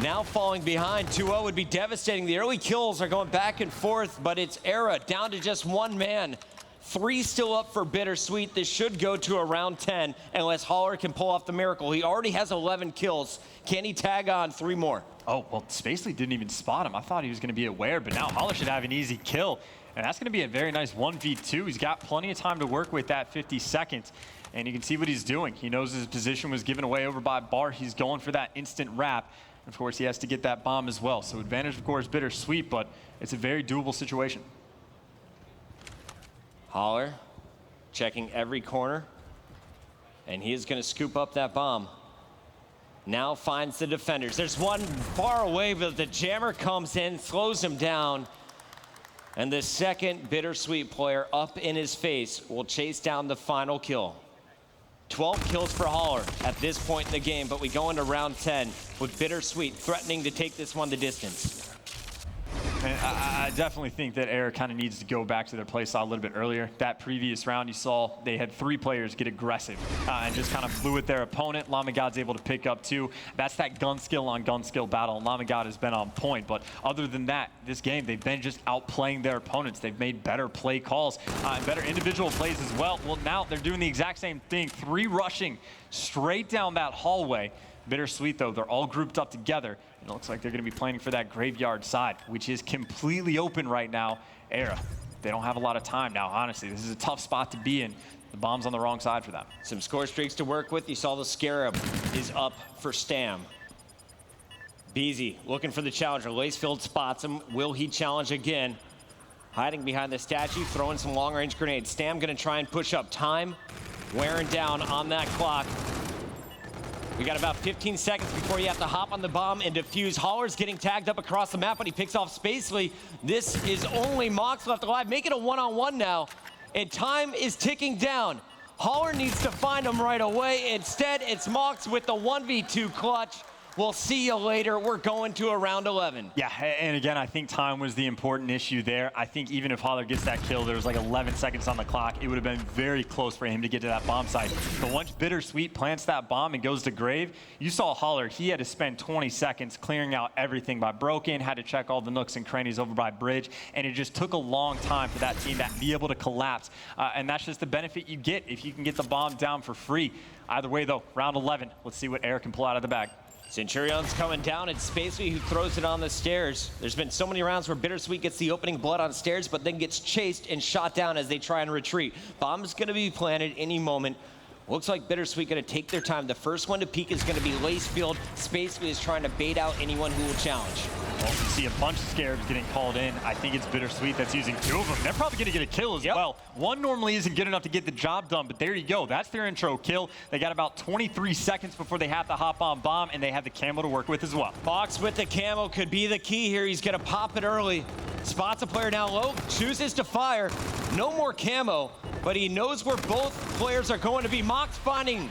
Now falling behind, 2-0 would be devastating. The early kills are going back and forth, but it's eRa down to just 1 man. 3 still up for BitterSweet. This should go to around 10 unless Holler can pull off the miracle. He already has 11 kills. Can he tag on 3 more? Oh, well, Spacely didn't even spot him. I thought he was going to be aware, but now Holler should have an easy kill. And that's going to be a very nice 1v2. He's got plenty of time to work with that 50 seconds. And you can see what he's doing. He knows his position was given away over by Bar. He's going for that instant wrap. Of course, he has to get that bomb as well. So advantage, of course, BitterSweet, but it's a very doable situation. Holler checking every corner. And he is going to scoop up that bomb. Now finds the defenders. There's one far away, but the jammer comes in, slows him down. And the second BitterSweet player up in his face will chase down the final kill. 12 kills for Holler at this point in the game, but we go into round 10 with BitterSweet threatening to take this one the distance. And I definitely think that eRa kind of needs to go back to their play style a little bit earlier. That previous round, you saw they had 3 players get aggressive and just kind of flew at their opponent. Lamagod's able to pick up 2. That's that gun skill on gun skill battle, and Lamagod has been on point. But other than that, this game, they've been just outplaying their opponents. They've made better play calls and better individual plays as well. Well, now they're doing the exact same thing, 3 rushing straight down that hallway. BitterSweet, though, they're all grouped up together. It looks like they're going to be planning for that graveyard side, which is completely open right now. eRa, they don't have a lot of time now, honestly. This is a tough spot to be in. The bomb's on the wrong side for them. Some score streaks to work with. You saw the Scarab is up for Stam. Beezy looking for the challenger. Lacefield spots him. Will he challenge again? Hiding behind the statue, throwing some long-range grenades. Stam going to try and push up. Time wearing down on that clock. We got about 15 seconds before you have to hop on the bomb and defuse. Haller's getting tagged up across the map, but he picks off Spacely. This is only Mox left alive. Make it a one-on-one now, and time is ticking down. Haller needs to find him right away. Instead, it's Mox with the 1v2 clutch. We'll see you later. We're going to a round 11. Yeah, and again, I think time was the important issue there. I think even if Haller gets that kill, there was like 11 seconds on the clock. It would have been very close for him to get to that bomb site. But once BitterSweet plants that bomb and goes to grave, you saw Haller, he had to spend 20 seconds clearing out everything by broken, had to check all the nooks and crannies over by bridge, and it just took a long time for that team to be able to collapse. And that's just the benefit you get if you can get the bomb down for free. Either way, though, round 11, let's see what eRa can pull out of the bag. Centurion's coming down. It's Spacely who throws it on the stairs. There's been so many rounds where BitterSweet gets the opening blood on stairs, but then gets chased and shot down as they try and retreat. Bomb's going to be planted any moment. Looks like BitterSweet going to take their time. The first one to peek is going to be Lacefield. Spacely is trying to bait out anyone who will challenge. Well, you see a bunch of Scarabs getting called in. I think it's BitterSweet that's using 2 of them. They're probably going to get a kill as well. One normally isn't good enough to get the job done, but there you go. That's their intro kill. They got about 23 seconds before they have to hop on bomb, and they have the camo to work with as well. Fox with the camo could be the key here. He's going to pop it early. Spots a player down low, chooses to fire. No more camo, but he knows where both players are going to be. Mox finding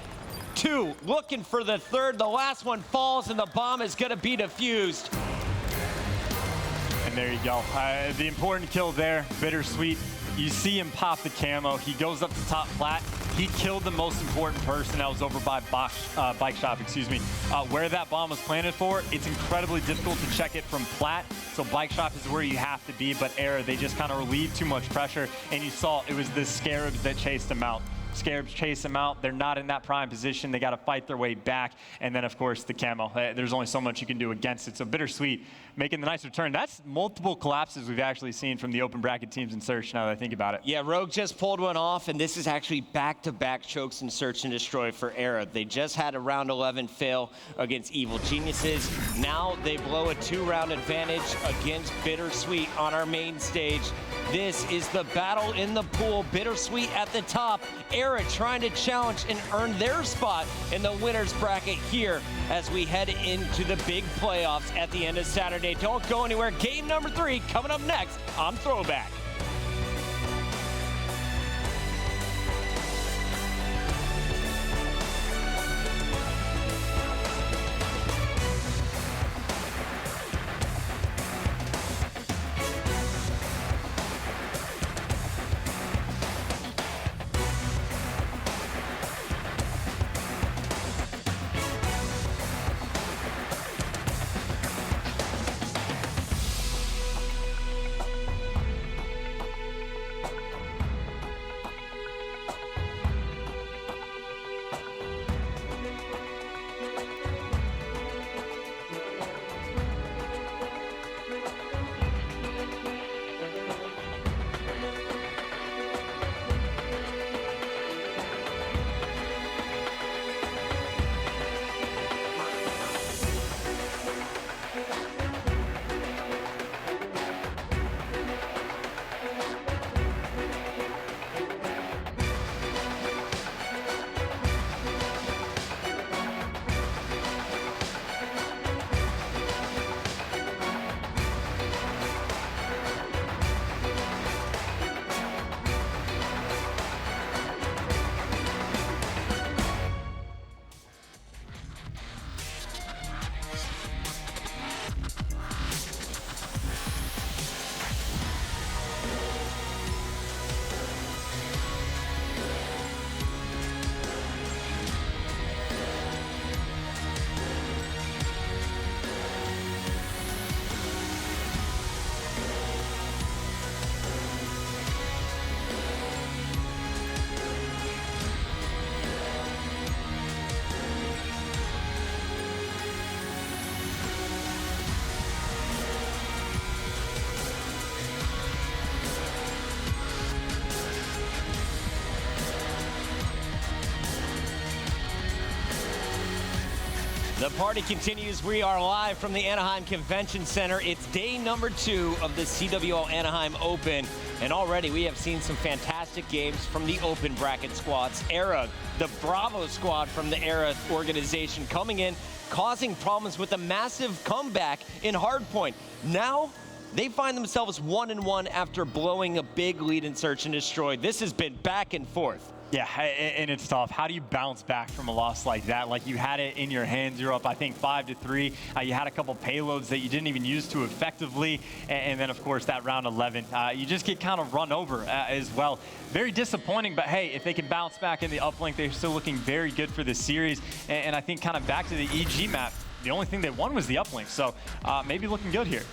2, looking for the 3rd. The last one falls, and the bomb is going to be defused. And there you go. The important kill there, BitterSweet. You see him pop the camo. He goes up to top flat. He killed the most important person that was over by Bike Shop, excuse me. Where that bomb was planted for, it's incredibly difficult to check it from flat. So Bike Shop is where you have to be, but eRa, they just kind of relieved too much pressure. And you saw it was the Scarabs that chased him out. Scarabs chase them out. They're not in that prime position. They got to fight their way back. And then, of course, the camo. There's only so much you can do against it. So BitterSweet making the nice return. That's multiple collapses we've actually seen from the open bracket teams in Search now that I think about it. Yeah, Rogue just pulled one off, and this is actually back-to-back chokes in Search and Destroy for eRa. They just had a round 11 fail against Evil Geniuses. Now they blow a 2-round advantage against BitterSweet on our main stage. This is the battle in the pool. BitterSweet at the top. eRa trying to challenge and earn their spot in the winner's bracket here as we head into the big playoffs at the end of Saturday. Don't go anywhere. Game number 3 coming up next on Throwback. The party continues. We are live from the Anaheim Convention Center. It's day number 2 of the CWL Anaheim Open. And already we have seen some fantastic games from the open bracket squads. eRa, the Bravo squad from the eRa organization, coming in, causing problems with a massive comeback in hardpoint. Now, they find themselves 1-1 after blowing a big lead in Search and Destroy. This has been back and forth. Yeah, and it's tough. How do you bounce back from a loss like that? Like, you had it in your hands. You're up, I think, 5-3. You had a couple payloads that you didn't even use too effectively. And then, of course, that round 11. You just get kind of run over as well. Very disappointing, but hey, if they can bounce back in the uplink, they're still looking very good for this series. And I think kind of back to the EG map, the only thing they won was the uplink. So maybe looking good here.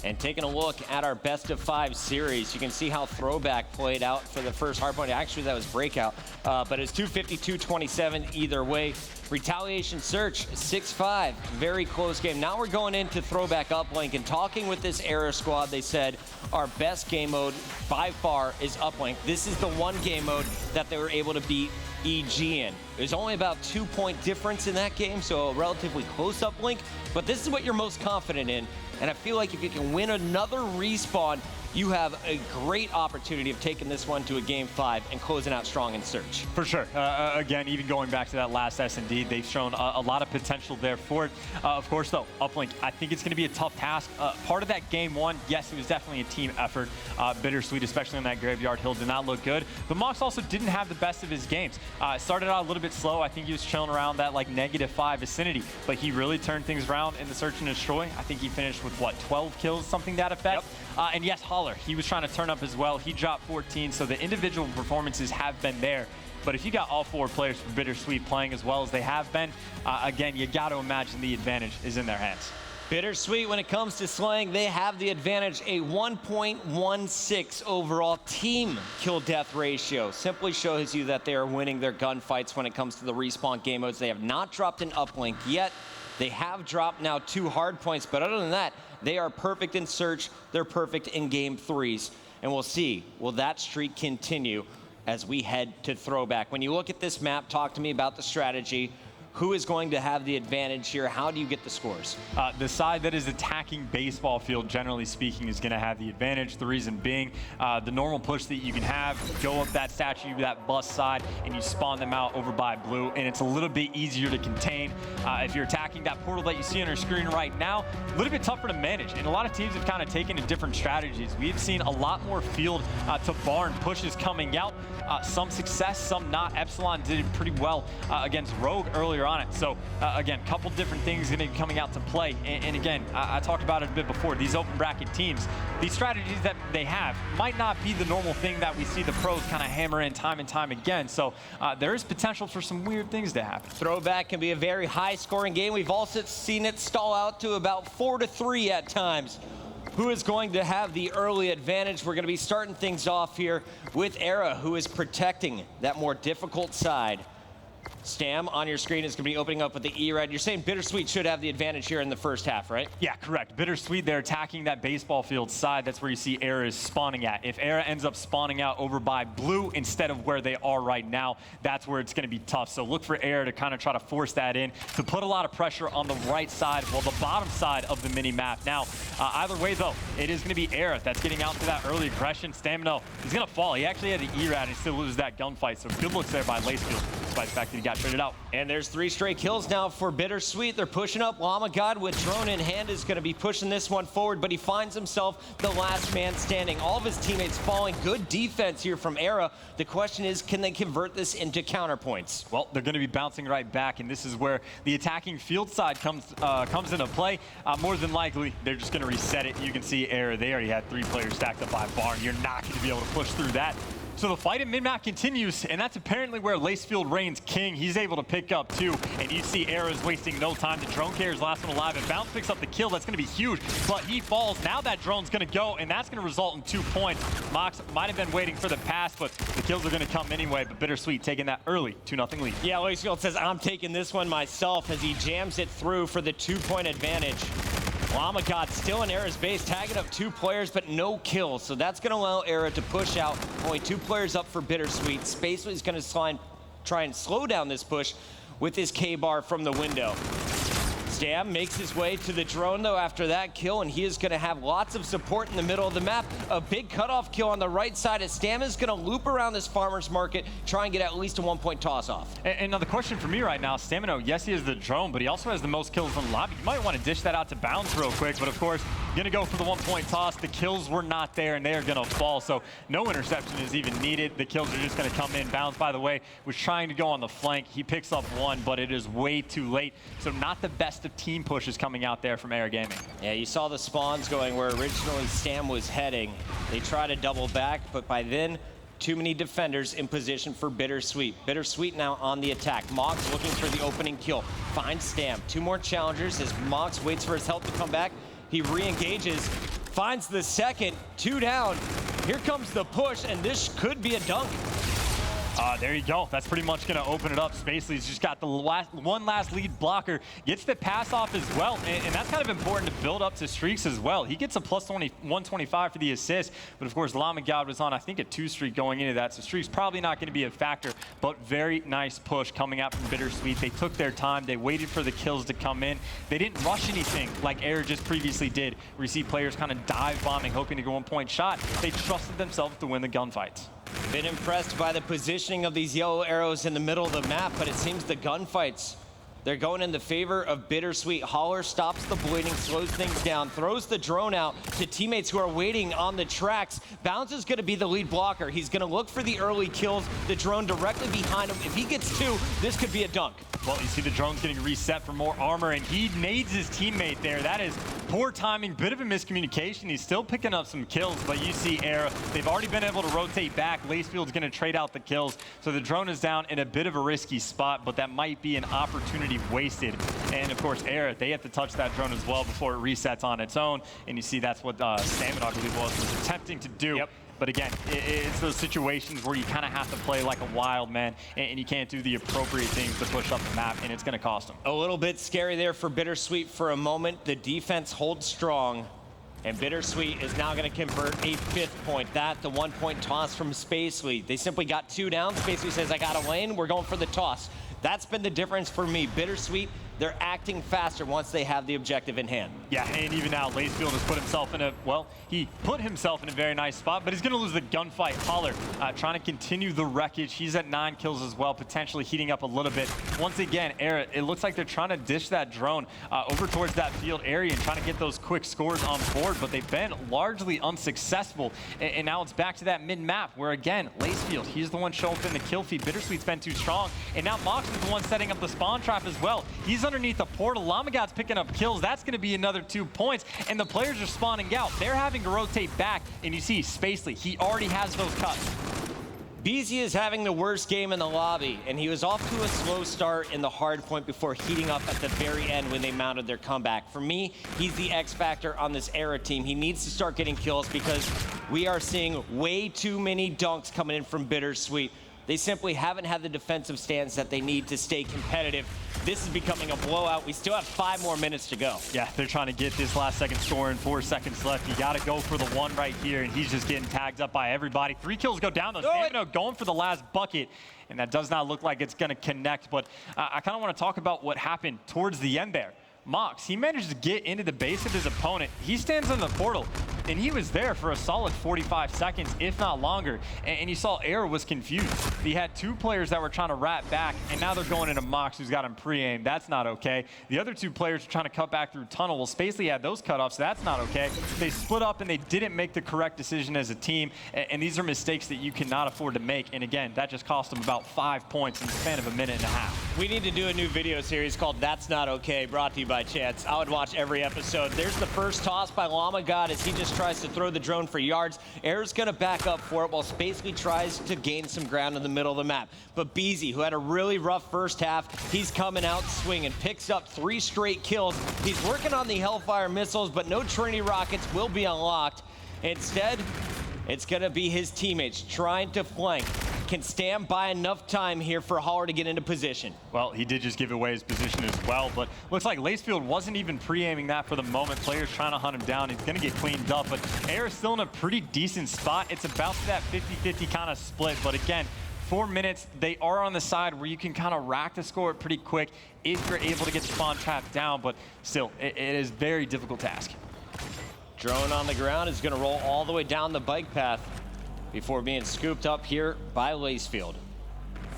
And taking a look at our best of 5 series, you can see how Throwback played out for the first hardpoint. Actually, that was Breakout, but it's 250-227 either way. Retaliation Search, 6-5, very close game. Now we're going into Throwback uplink, and talking with this eRa squad, they said our best game mode by far is uplink. This is the one game mode that they were able to beat EG in. There's only about 2-point difference in that game, so a relatively close uplink, but this is what you're most confident in. And I feel like if you can win another respawn, you have a great opportunity of taking this one to a game 5 and closing out strong in Search. For sure. Again, even going back to that last S&D, they've shown a lot of potential there for it. Of course, though, uplink, I think it's going to be a tough task. Part of that game 1, yes, it was definitely a team effort. BitterSweet, especially on that Graveyard Hill, did not look good. But Mox also didn't have the best of his games. Started out a little bit slow. I think he was chilling around that like -5 vicinity. But he really turned things around in the Search and Destroy. I think he finished with, what, 12 kills, something to that effect? Yep. And yes, Holler, he was trying to turn up as well. He dropped 14, so the individual performances have been there. But if you got all 4 players from BitterSweet playing as well as they have been, again, you got to imagine the advantage is in their hands. BitterSweet, when it comes to slaying, they have the advantage, a 1.16 overall team kill-death ratio. Simply shows you that they are winning their gunfights when it comes to the respawn game modes. They have not dropped an uplink yet. They have dropped now 2 hard points, but other than that, they are perfect in Search. They're perfect in game 3s. And we'll see, will that streak continue as we head to Throwback? When you look at this map, talk to me about the strategy. Who is going to have the advantage here? How do you get the scores? The side that is attacking baseball field, generally speaking, is going to have the advantage. The reason being, the normal push that you can have, go up that statue, that bus side, and you spawn them out over by blue, and it's a little bit easier to contain. If you're attacking that portal that you see on our screen right now, a little bit tougher to manage, and a lot of teams have kind of taken to different strategies. We've seen a lot more field to barn pushes coming out. Some success, some not. Epsilon did it pretty well against Rogue earlier on it. So again, a couple different things going to be coming out to play. And again, I talked about it a bit before. These open bracket teams, these strategies that they have might not be the normal thing that we see the pros kind of hammer in time and time again. So there is potential for some weird things to happen. Throwback can be a very high-scoring game. We've also seen it stall out to about 4-3 at times. Who is going to have the early advantage? We're going to be starting things off here with eRa, who is protecting that more difficult side. Stam, on your screen, is going to be opening up with the eRa. You're saying BitterSweet should have the advantage here in the first half, right? Yeah, correct. BitterSweet, they're attacking that baseball field side. That's where you see eRa is spawning at. If eRa ends up spawning out over by blue instead of where they are right now, that's where it's going to be tough. So look for eRa to kind of try to force that in, to put a lot of pressure on the right side, well, the bottom side of the mini-map. Now, either way, though, it is going to be eRa that's getting out to that early aggression. Stamina, he's going to fall. He actually had an eRa and he still loses that gunfight. So good looks there by Lacefield, despite the fact that he got traded out. And there's 3 straight kills now for BitterSweet. They're pushing up. Llama God with drone in hand is going to be pushing this one forward, but he finds himself the last man standing. All of his teammates falling. Good defense here from eRa. The question is, can they convert this into counterpoints? Well, they're going to be bouncing right back, and this is where the attacking field side comes into play. More than likely, they're just going to reset it. You can see eRa, they already had 3 players stacked up by Barn. You're not going to be able to push through that. So the fight in mid-map continues, and that's apparently where Lacefield reigns king. He's able to pick up 2, and you see eRa's wasting no time. The drone carrier's last one alive, and Bounce picks up the kill. That's going to be huge, but he falls. Now that drone's going to go, and that's going to result in 2 points. Mox might have been waiting for the pass, but the kills are going to come anyway. But BitterSweet taking that early 2-0 lead. Yeah, Lacefield says, I'm taking this one myself as he jams it through for the 2-point advantage. Llama God still in eRa's base, tagging up 2 players, but no kills. So that's going to allow eRa to push out. Only 2 players up for BitterSweet. Space is going to try and slow down this push with his K-bar from the window. Stam makes his way to the drone, though, after that kill, and he is going to have lots of support in the middle of the map. A big cutoff kill on the right side as Stam is going to loop around this farmer's market, try and get at least a 1-point toss off. And now the question for me right now, Stamino, yes, he has the drone, but he also has the most kills in the lobby. You might want to dish that out to Bounds real quick, but of course, going to go for the 1-point toss. The kills were not there, and they are going to fall, so no interception is even needed. The kills are just going to come in. Bounds, by the way, was trying to go on the flank. He picks up one, but it is way too late, so not the best of team pushes coming out there from eRa Gaming. Yeah, you saw the spawns going where originally Stam was heading. They try to double back, but by then, too many defenders in position for BitterSweet. BitterSweet now on the attack. Mox looking for the opening kill. Finds Stam. 2 more challengers as Mox waits for his help to come back. He re-engages, finds the second, 2 down. Here comes the push, and this could be a dunk. There you go. That's pretty much going to open it up. Spacely's just got the one last lead blocker. Gets the pass off as well, and that's kind of important to build up to streaks as well. He gets a plus 125 for the assist, but of course, Llama God was on, I think, a 2 streak going into that, so streak's probably not going to be a factor, but very nice push coming out from BitterSweet. They took their time. They waited for the kills to come in. They didn't rush anything like eRa just previously did, where you see players kind of dive bombing, hoping to go 1-point shot. They trusted themselves to win the gunfights. Been impressed by the positioning of these yellow arrows in the middle of the map, but it seems the gunfights, they're going in the favor of BitterSweet. Holler stops the bleeding, slows things down, throws the drone out to teammates who are waiting on the tracks. Bounce is going to be the lead blocker. He's going to look for the early kills, the drone directly behind him. If he gets 2, this could be a dunk. Well, you see the drone's getting reset for more armor, and he nades his teammate there. That is poor timing, bit of a miscommunication. He's still picking up some kills, but you see eRa, they've already been able to rotate back. Lacefield's going to trade out the kills, so the drone is down in a bit of a risky spot, but that might be an opportunity wasted. And of course, eRa, they have to touch that drone as well before it resets on its own, and you see that's what Stamina, I believe, was attempting to do. Yep. But again, it's those situations where you kind of have to play like a wild man, and you can't do the appropriate things to push up the map, and it's going to cost them. A little bit scary there for BitterSweet for a moment. The defense holds strong, and BitterSweet is now going to convert a 5th point. That, the 1-point toss from Spacely. They simply got 2 down. Spacely says, I got a lane. We're going for the toss. That's been the difference for me. BitterSweet, they're acting faster once they have the objective in hand. Yeah, and even now, Lacefield has put himself in a, well, he put himself in a very nice spot, but he's going to lose the gunfight. Holler trying to continue the wreckage. He's at 9 kills as well, potentially heating up a little bit. Once again, eRa, it looks like they're trying to dish that drone over towards that field area and trying to get those quick scores on board, but they've been largely unsuccessful. And now it's back to that mid-map where, again, Lacefield, he's the one showing up in the kill feed. BitterSweet's been too strong, and now Mox is the one setting up the spawn trap as well. He's underneath the portal. Lamagod's picking up kills. That's going to be another 2 points, and the players are spawning out. They're having to rotate back, and you see Spacely, he already has those cuts. BZ is having the worst game in the lobby, and he was off to a slow start in the hard point before heating up at the very end when they mounted their comeback. For me, he's the X factor on this eRa team. He needs to start getting kills because we are seeing way too many dunks coming in from BitterSweet. They simply haven't had the defensive stance that they need to stay competitive. This is becoming a blowout. We still have 5 more minutes to go. Yeah, they're trying to get this last second score in 4 seconds left. You got to go for the one right here, and he's just getting tagged up by everybody. 3 kills go down, though. Stamina going for the last bucket, and that does not look like it's going to connect. But I kind of want to talk about what happened towards the end there. Mox, he managed to get into the base of his opponent. He stands in the portal, and he was there for a solid 45 seconds, if not longer. And you saw eRa was confused. He had 2 players that were trying to rat back, and now they're going into Mox, who's got him pre-aimed. That's not okay. The other 2 players are trying to cut back through tunnel. Well, Spacely had those cutoffs. That's not okay. They split up, and they didn't make the correct decision as a team. And these are mistakes that you cannot afford to make. And again, that just cost them about 5 points in the span of a minute and a half. We need to do a new video series called That's Not Okay, brought to you by Chance. I would watch every episode. There's the first toss by Llama God as he just tries to throw the drone for yards. eRa's going to back up for it while Spacely tries to gain some ground in the middle of the map. But BZ, who had a really rough first half, he's coming out swinging, picks up 3 straight kills. He's working on the Hellfire missiles, but no Trinity rockets will be unlocked. Instead, it's going to be his teammates trying to flank. Can stand by enough time here for Holler to get into position. Well, he did just give away his position as well, but looks like Lacefield wasn't even pre-aiming that for the moment. Players trying to hunt him down. He's going to get cleaned up, but eRa's still in a pretty decent spot. It's about that 50-50 kind of split, but again, 4 minutes, they are on the side where you can kind of rack the score pretty quick if you're able to get the spawn trap down, but still, it is a very difficult task. Drone on the ground is going to roll all the way down the bike path before being scooped up here by Lacefield.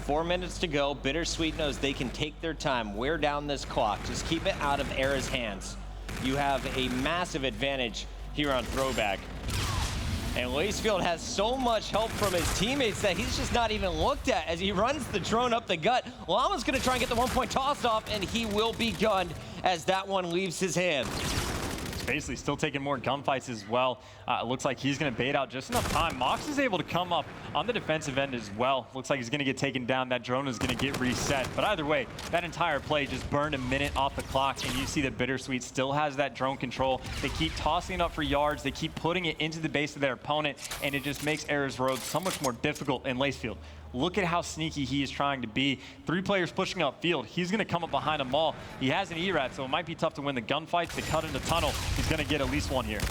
4 minutes to go. BitterSweet knows they can take their time, wear down this clock, just keep it out of eRa's hands. You have a massive advantage here on throwback. And Lacefield has so much help from his teammates that he's just not even looked at as he runs the drone up the gut. Llama's going to try and get the 1 point tossed off, and he will be gunned as that one leaves his hand. Basically still taking more gunfights as well. It looks like he's going to bait out just enough time. Mox is able to come up on the defensive end as well. Looks like he's going to get taken down. That drone is going to get reset. But either way, that entire play just burned a minute off the clock, and you see that BitterSweet still has that drone control. They keep tossing it up for yards. They keep putting it into the base of their opponent, and it just makes eRa's road so much more difficult in Lacefield. Look at how sneaky he is trying to be. 3 players pushing upfield. He's going to come up behind them all. He has an eRa, so it might be tough to win the gunfights. They cut in the tunnel. He's going to get at least one here.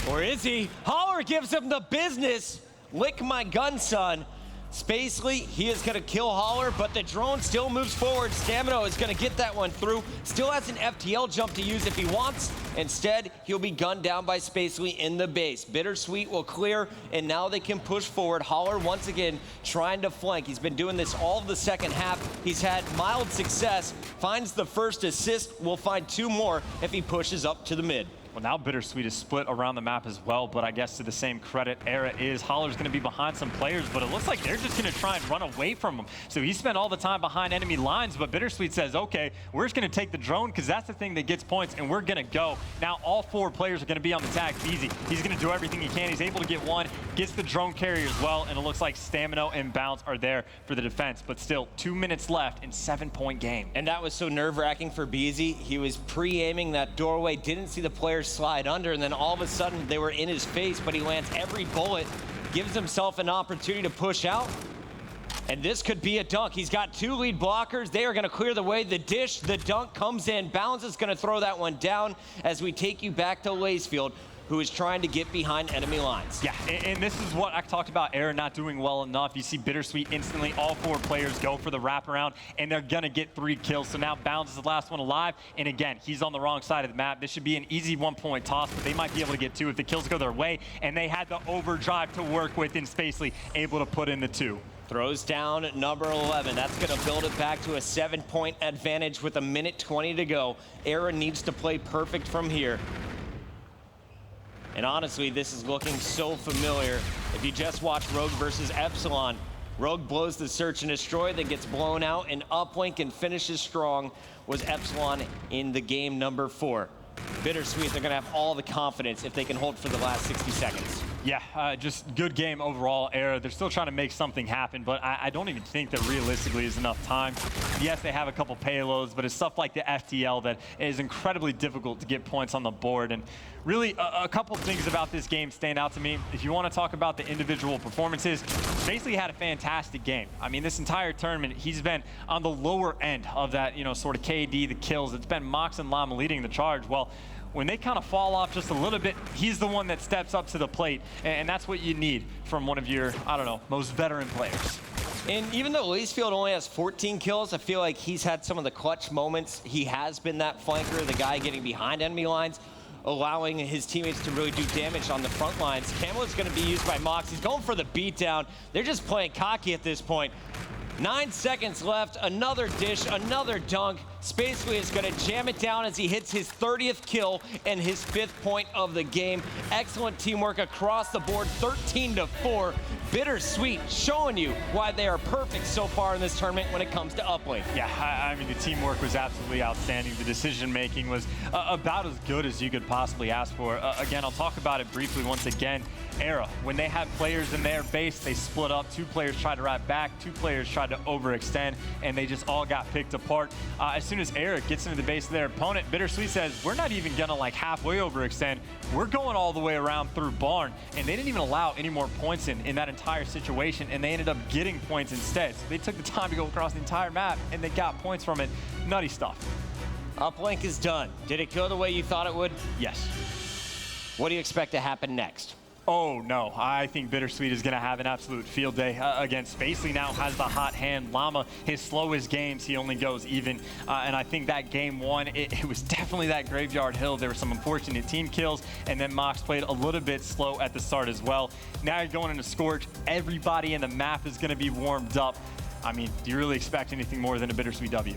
Or is he? Holler gives him the business. Lick my gun, son. Spacely, he is going to kill Holler, but the drone still moves forward. Stamino is going to get that one through. Still has an FTL jump to use if he wants. Instead, he'll be gunned down by Spacely in the base. BitterSweet will clear, and now they can push forward. Holler, once again, trying to flank. He's been doing this all of the second half. He's had mild success. Finds the first assist. Will find 2 more if he pushes up to the mid. Well, now BitterSweet is split around the map as well, but I guess to the same credit eRa is. Holler's going to be behind some players, but it looks like they're just going to try and run away from him. So he spent all the time behind enemy lines, but BitterSweet says, okay, we're just going to take the drone because that's the thing that gets points, and we're going to go. Now all 4 players are going to be on the tag. Easy. He's going to do everything he can. He's able to get one, gets the drone carrier as well, and it looks like Stamino and Bounce are there for the defense, but still 2 minutes left in 7-point game. And that was so nerve-wracking for Beezy. He was pre-aiming that doorway, didn't see the players slide under, and then all of a sudden they were in his face, but he lands every bullet, gives himself an opportunity to push out. And this could be a dunk. He's got 2 lead blockers. They are going to clear the way. The dish, the dunk comes in. Bounds is going to throw that one down as we take you back to Lacefield, who is trying to get behind enemy lines. Yeah, and this is what I talked about, eRa not doing well enough. You see BitterSweet instantly, all 4 players go for the wraparound, and they're gonna get 3 kills. So now Bounds is the last one alive, and again, he's on the wrong side of the map. This should be an easy 1-point toss, but they might be able to get 2 if the kills go their way, and they had the overdrive to work with in Spacely, able to put in the 2. Throws down number 11. That's going to build it back to a 7-point advantage with 1:20 to go. eRa needs to play perfect from here. And honestly, this is looking so familiar. If you just watch Rogue versus Epsilon, Rogue blows the search and destroy, then gets blown out, and uplink and finishes strong was Epsilon in the game number 4. BitterSweet, they're going to have all the confidence if they can hold for the last 60 seconds. Yeah, just good game overall, eRa. They're still trying to make something happen, but I don't even think that realistically is enough time. Yes, they have a couple payloads, but it's stuff like the FTL that is incredibly difficult to get points on the board. And really, a couple things about this game stand out to me. If you want to talk about the individual performances, basically had a fantastic game. I mean, this entire tournament, he's been on the lower end of that, sort of KD, the kills. It's been Mox and Llama leading the charge. Well, when they kind of fall off just a little bit, he's the one that steps up to the plate, and that's what you need from one of your, I don't know, most veteran players. And even though Lacefield only has 14 kills, I feel like he's had some of the clutch moments. He has been that flanker, the guy getting behind enemy lines, allowing his teammates to really do damage on the front lines. Camo is going to be used by Mox. He's going for the beatdown. They're just playing cocky at this point. 9 seconds left, another dish, another dunk. Spacely is going to jam it down as he hits his 30th kill and his 5th point of the game. Excellent teamwork across the board, 13-4. BitterSweet showing you why they are perfect so far in this tournament when it comes to uplink. Yeah, I mean, the teamwork was absolutely outstanding. The decision-making was about as good as you could possibly ask for. Again, I'll talk about it briefly once again. eRa, when they had players in their base, they split up. 2 players tried to wrap back, 2 players tried to overextend, and they just all got picked apart. As soon as eRa gets into the base of their opponent, BitterSweet says, we're not even gonna like halfway overextend. We're going all the way around through barn, and they didn't even allow any more points in that entire situation, and they ended up getting points instead. So they took the time to go across the entire map, and they got points from it. Nutty stuff. Uplink is done. Did it go the way you thought it would? Yes. What do you expect to happen next? Oh, no. I think BitterSweet is going to have an absolute field day against Spacely. Now has the hot hand. Llama, his slowest games, he only goes even. And I think that game one, it was definitely that graveyard hill. There were some unfortunate team kills, and then Mox played a little bit slow at the start as well. Now you're going into Scorch. Everybody in the map is going to be warmed up. I mean, do you really expect anything more than a BitterSweet W?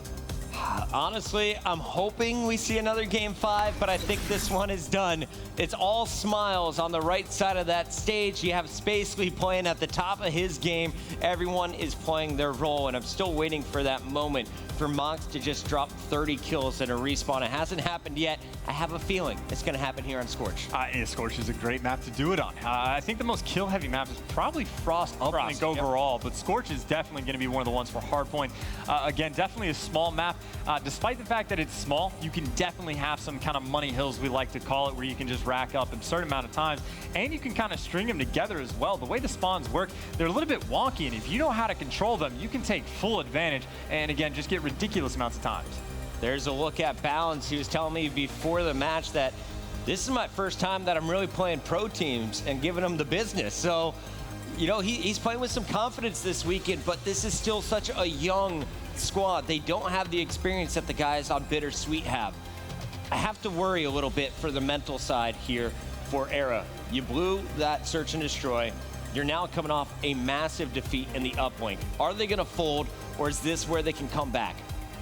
Honestly, I'm hoping we see another Game 5, but I think this one is done. It's all smiles on the right side of that stage. You have Spacely playing at the top of his game. Everyone is playing their role, and I'm still waiting for that moment for Mox to just drop 30 kills in a respawn. It hasn't happened yet. I have a feeling it's going to happen here on Scorch. Scorch is a great map to do it on. I think the most kill-heavy map is probably Frost Uplink overall, but Scorch is definitely going to be one of the ones for Hardpoint. Again, definitely a small map. Despite the fact that it's small, you can definitely have some kind of money hills, we like to call it, where you can just rack up a certain amount of times, and you can kind of string them together as well. The way the spawns work, they're a little bit wonky, and if you know how to control them, you can take full advantage, and again, just get ridiculous amounts of times. There's a look at Balance. He was telling me before the match that this is my first time that I'm really playing pro teams and giving them the business. So, you know, he's playing with some confidence this weekend, but this is still such a young squad. They don't have the experience that the guys on BitterSweet have. I have to worry a little bit for the mental side here for eRa. You blew that search and destroy. You're now coming off a massive defeat in the uplink. Are they going to fold, or is this where they can come back?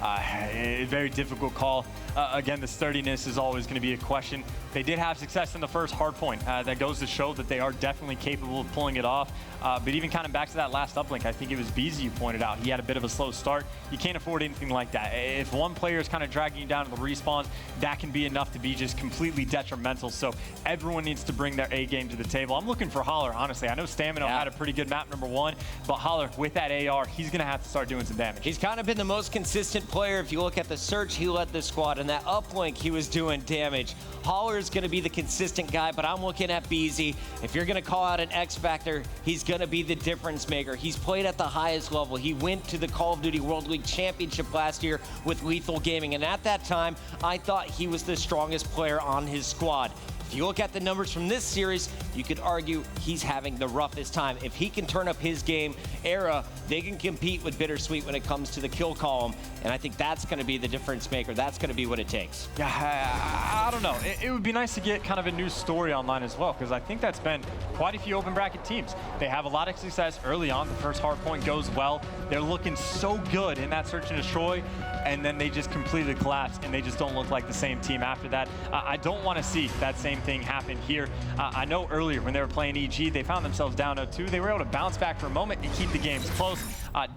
A very difficult call. Again, the sturdiness is always going to be a question. They did have success in the first hardpoint. That goes to show that they are definitely capable of pulling it off. But even kind of back to that last uplink, I think it was Beezy who pointed out he had a bit of a slow start. You can't afford anything like that. If one player is kind of dragging you down to the respawns, that can be enough to be just completely detrimental. So everyone needs to bring their A game to the table. I'm looking for Holler, honestly. I know Stamina had a pretty good map #1, but Holler, with that AR, he's going to have to start doing some damage. He's kind of been the most consistent player. If you look at the search, he led the squad. And that uplink, he was doing damage. Holler is going to be the consistent guy, but I'm looking at Beezy. If you're going to call out an X Factor, he's going to be the difference maker. He's played at the highest level. He went to the Call of Duty World League Championship last year with Lethal Gaming, and at that time, I thought he was the strongest player on his squad. If you look at the numbers from this series, you could argue he's having the roughest time. If he can turn up his game, eRa, they can compete with BitterSweet when it comes to the kill column, and I think that's going to be the difference maker. That's going to be what it takes. Yeah, I don't know. It would be nice to get kind of a new story online as well, because I think that's been quite a few open bracket teams. They have a lot of success early on. The first hard point goes well. They're looking so good in that search and destroy, and then they just completely collapse, and they just don't look like the same team after that. I don't want to see that same thing happen here. I know earlier when they were playing EG, they found themselves down 0-2. They were able to bounce back for a moment and keep the games close.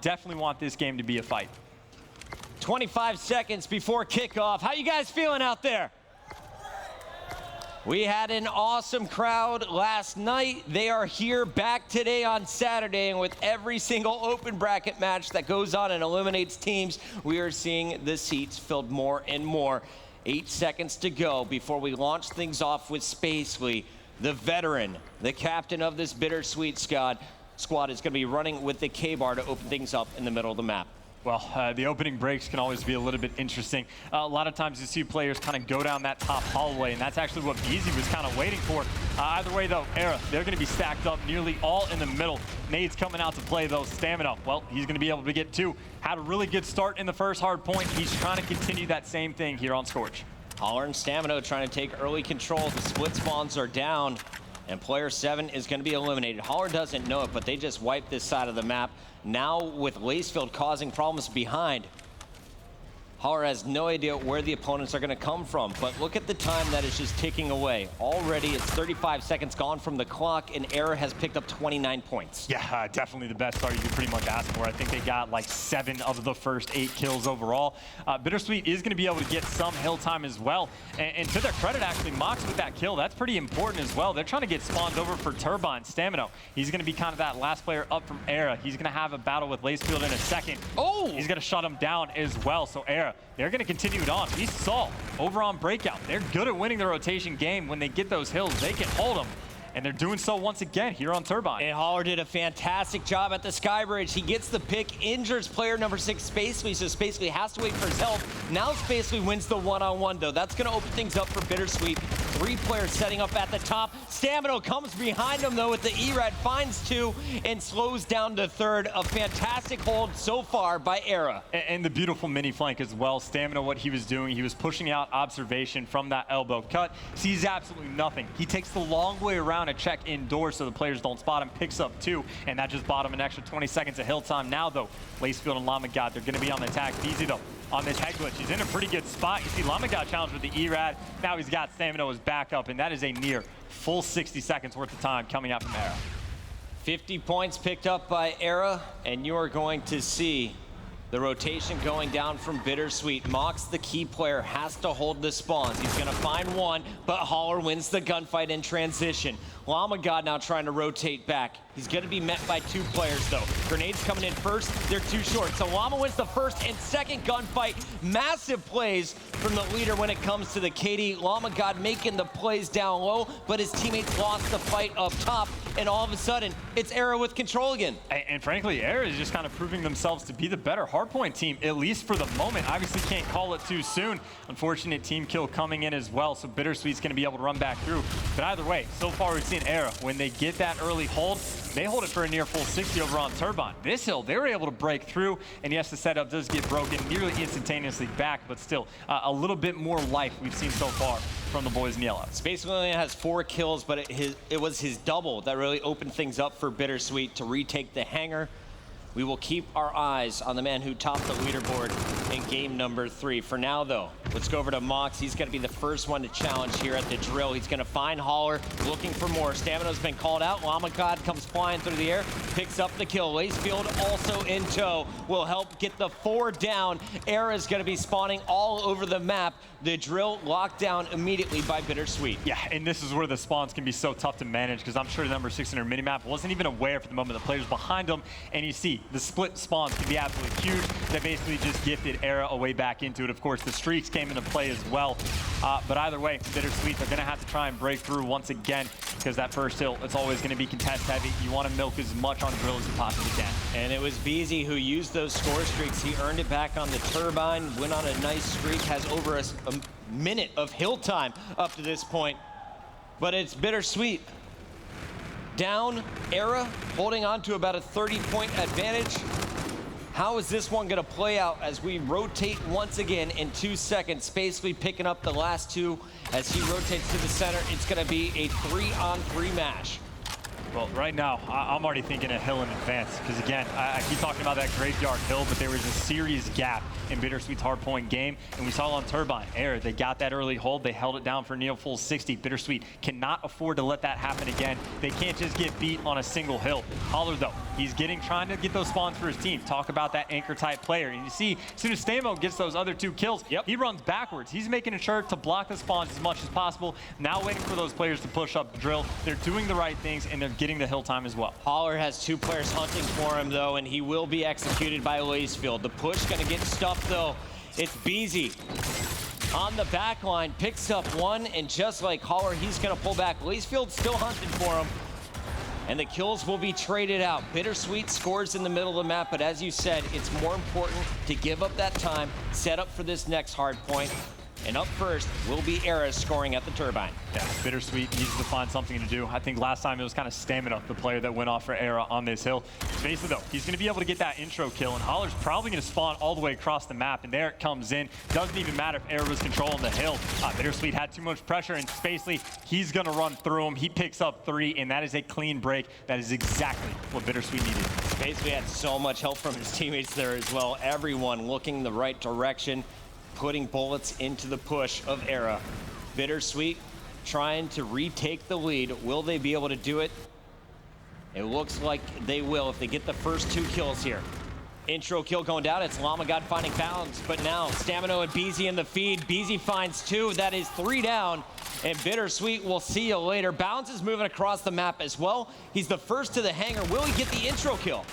Definitely want this game to be a fight. 25 seconds before kickoff. How you guys feeling out there? We had an awesome crowd last night. They are here back today on Saturday, and with every single open bracket match that goes on and eliminates teams, we are seeing the seats filled more and more. 8 seconds to go before we launch things off with Spacely, the veteran, the captain of this BitterSweet squad is going to be running with the K-bar to open things up in the middle of the map. Well, the opening breaks can always be a little bit interesting. A lot of times you see players kind of go down that top hallway, and that's actually what Beezy was kind of waiting for. Either way, though, eRa, they're going to be stacked up nearly all in the middle. Nade's coming out to play, though. Stamina, well, he's going to be able to get 2. Had a really good start in the first hard point. He's trying to continue that same thing here on Scorch. Holler and Stamina trying to take early control. The split spawns are down, and player 7 is going to be eliminated. Holler doesn't know it, but they just wiped this side of the map. Now with Lacefield causing problems behind, Holler has no idea where the opponents are going to come from, but look at the time that is just ticking away. Already it's 35 seconds gone from the clock, and eRa has picked up 29 points. Yeah, definitely the best start you could pretty much ask for. I think they got like 7 of the first 8 kills overall. BitterSweet is going to be able to get some hill time as well. And to their credit, actually, Mox with that kill, that's pretty important as well. They're trying to get spawns over for Turbine. Stamina, he's going to be kind of that last player up from eRa. He's going to have a battle with Lacefield in a second. Oh! He's going to shut him down as well. So eRa, they're going to continue it on. We saw over on Breakout, they're good at winning the rotation game. When they get those hills, they can hold them. And they're doing so once again here on Turbine. And Holler did a fantastic job at the Sky Bridge. He gets the pick, injures player number 6, Spacely, so Spacely has to wait for his help. Now Spacely wins the one-on-one, though. That's going to open things up for BitterSweet. 3 players setting up at the top. Stamino comes behind him, though, with the eRa, finds 2, and slows down to 3rd. A fantastic hold so far by eRa. And the beautiful mini flank as well. Stamina, what he was doing, he was pushing out observation from that elbow cut. Sees absolutely nothing. He takes the long way around to check indoors so the players don't spot him, picks up 2, and that just bought him an extra 20 seconds of hill time. Now, though, Lacefield and Lamagod, they're going to be on the attack. Easy, though, on this head glitch. He's in a pretty good spot. You see Lamagod challenged with the eRad. Now he's got Stamina as backup, and that is a near full 60 seconds worth of time coming out from eRa. 50 points picked up by eRa, and you are going to see the rotation going down from BitterSweet. Mox, the key player, has to hold the spawns. He's going to find 1, but Holler wins the gunfight in transition. Lamagod now trying to rotate back. He's going to be met by 2 players, though. Grenades coming in first. They're too short. So Llama wins the first and second gunfight. Massive plays from the leader when it comes to the KD. Lamagod making the plays down low, but his teammates lost the fight up top. And all of a sudden, it's eRa with control again. And frankly, eRa is just kind of proving themselves to be the better hardpoint team, at least for the moment. Obviously can't call it too soon. Unfortunate team kill coming in as well, so BitterSweet's going to be able to run back through. But either way, so far we've seen eRa, when they get that early hold, they hold it for a near full 60 over on Turbine. This hill, they were able to break through, and yes, the setup does get broken nearly instantaneously back, but still, a little bit more life we've seen so far from the boys in yellow. Space only has 4 kills, but it was his double that really opened things up for BitterSweet to retake the hangar. We will keep our eyes on the man who topped the leaderboard in game number 3. For now, though, let's go over to Mox. He's going to be the first one to challenge here at the drill. He's going to find Holler, looking for more. Stamina's been called out. Lamagod comes flying through the air, picks up the kill. Lacefield also in tow will help get the 4 down. eRa is going to be spawning all over the map. The drill locked down immediately by BitterSweet. Yeah, and this is where the spawns can be so tough to manage, because I'm sure the number 600 minimap wasn't even aware for the moment the players behind him, and you see the split spawns can be absolutely huge. They basically just gifted eRa a way back into it. Of course, the streaks came into play as well. But either way, BitterSweet are going to have to try and break through once again, because that first hill, it's always going to be contest heavy. You want to milk as much on drill as you possibly can. And it was Beezy who used those score streaks. He earned it back on the Turbine, went on a nice streak, has over a minute of hill time up to this point. But it's BitterSweet. Down, eRa holding on to about a 30-point advantage. How is this one going to play out as we rotate once again in 2 seconds? Basically picking up the last 2 as he rotates to the center. It's going to be a 3-on-3 match. Well, right now, I'm already thinking a hill in advance, because again, I keep talking about that graveyard hill, but there was a serious gap in BitterSweet's hardpoint game, and we saw on Turbine, eRa, they got that early hold, they held it down for near full 60. BitterSweet cannot afford to let that happen again. They can't just get beat on a single hill. Holler, though, he's trying to get those spawns for his team. Talk about that anchor type player, and you see, as soon as Stamo gets those other 2 kills, he runs backwards. He's making sure to block the spawns as much as possible. Now waiting for those players to push up the drill. They're doing the right things, and they're getting the hill time as well. Holler has 2 players hunting for him, though, and he will be executed by Lacefield. The push going to get stuffed, though. It's Beezy on the back line, picks up 1, and just like Holler, he's going to pull back. Lacefield still hunting for him, and the kills will be traded out. BitterSweet scores in the middle of the map, but as you said, it's more important to give up that time, set up for this next hard point. And up first will be eRa scoring at the Turbine. Yeah, BitterSweet needs to find something to do. I think last time it was kind of Stamina, the player that went off for eRa on this hill. Basically, though, he's going to be able to get that intro kill, and Holler's probably going to spawn all the way across the map, and there it comes in. Doesn't even matter if eRa was controlling the hill. BitterSweet had too much pressure, and Spacely, he's going to run through him. He picks up 3, and that is a clean break. That is exactly what BitterSweet needed. Spacely had so much help from his teammates there as well. Everyone looking the right direction, putting bullets into the push of eRa. BitterSweet trying to retake the lead. Will they be able to do it? It looks like they will if they get the first 2 kills here. Intro kill going down. It's Lamagod finding balance, but now Stamino and Beezy in the feed. Beezy finds 2. That is 3 down. And BitterSweet, we'll see you later. Balance is moving across the map as well. He's the first to the hangar. Will he get the intro kill?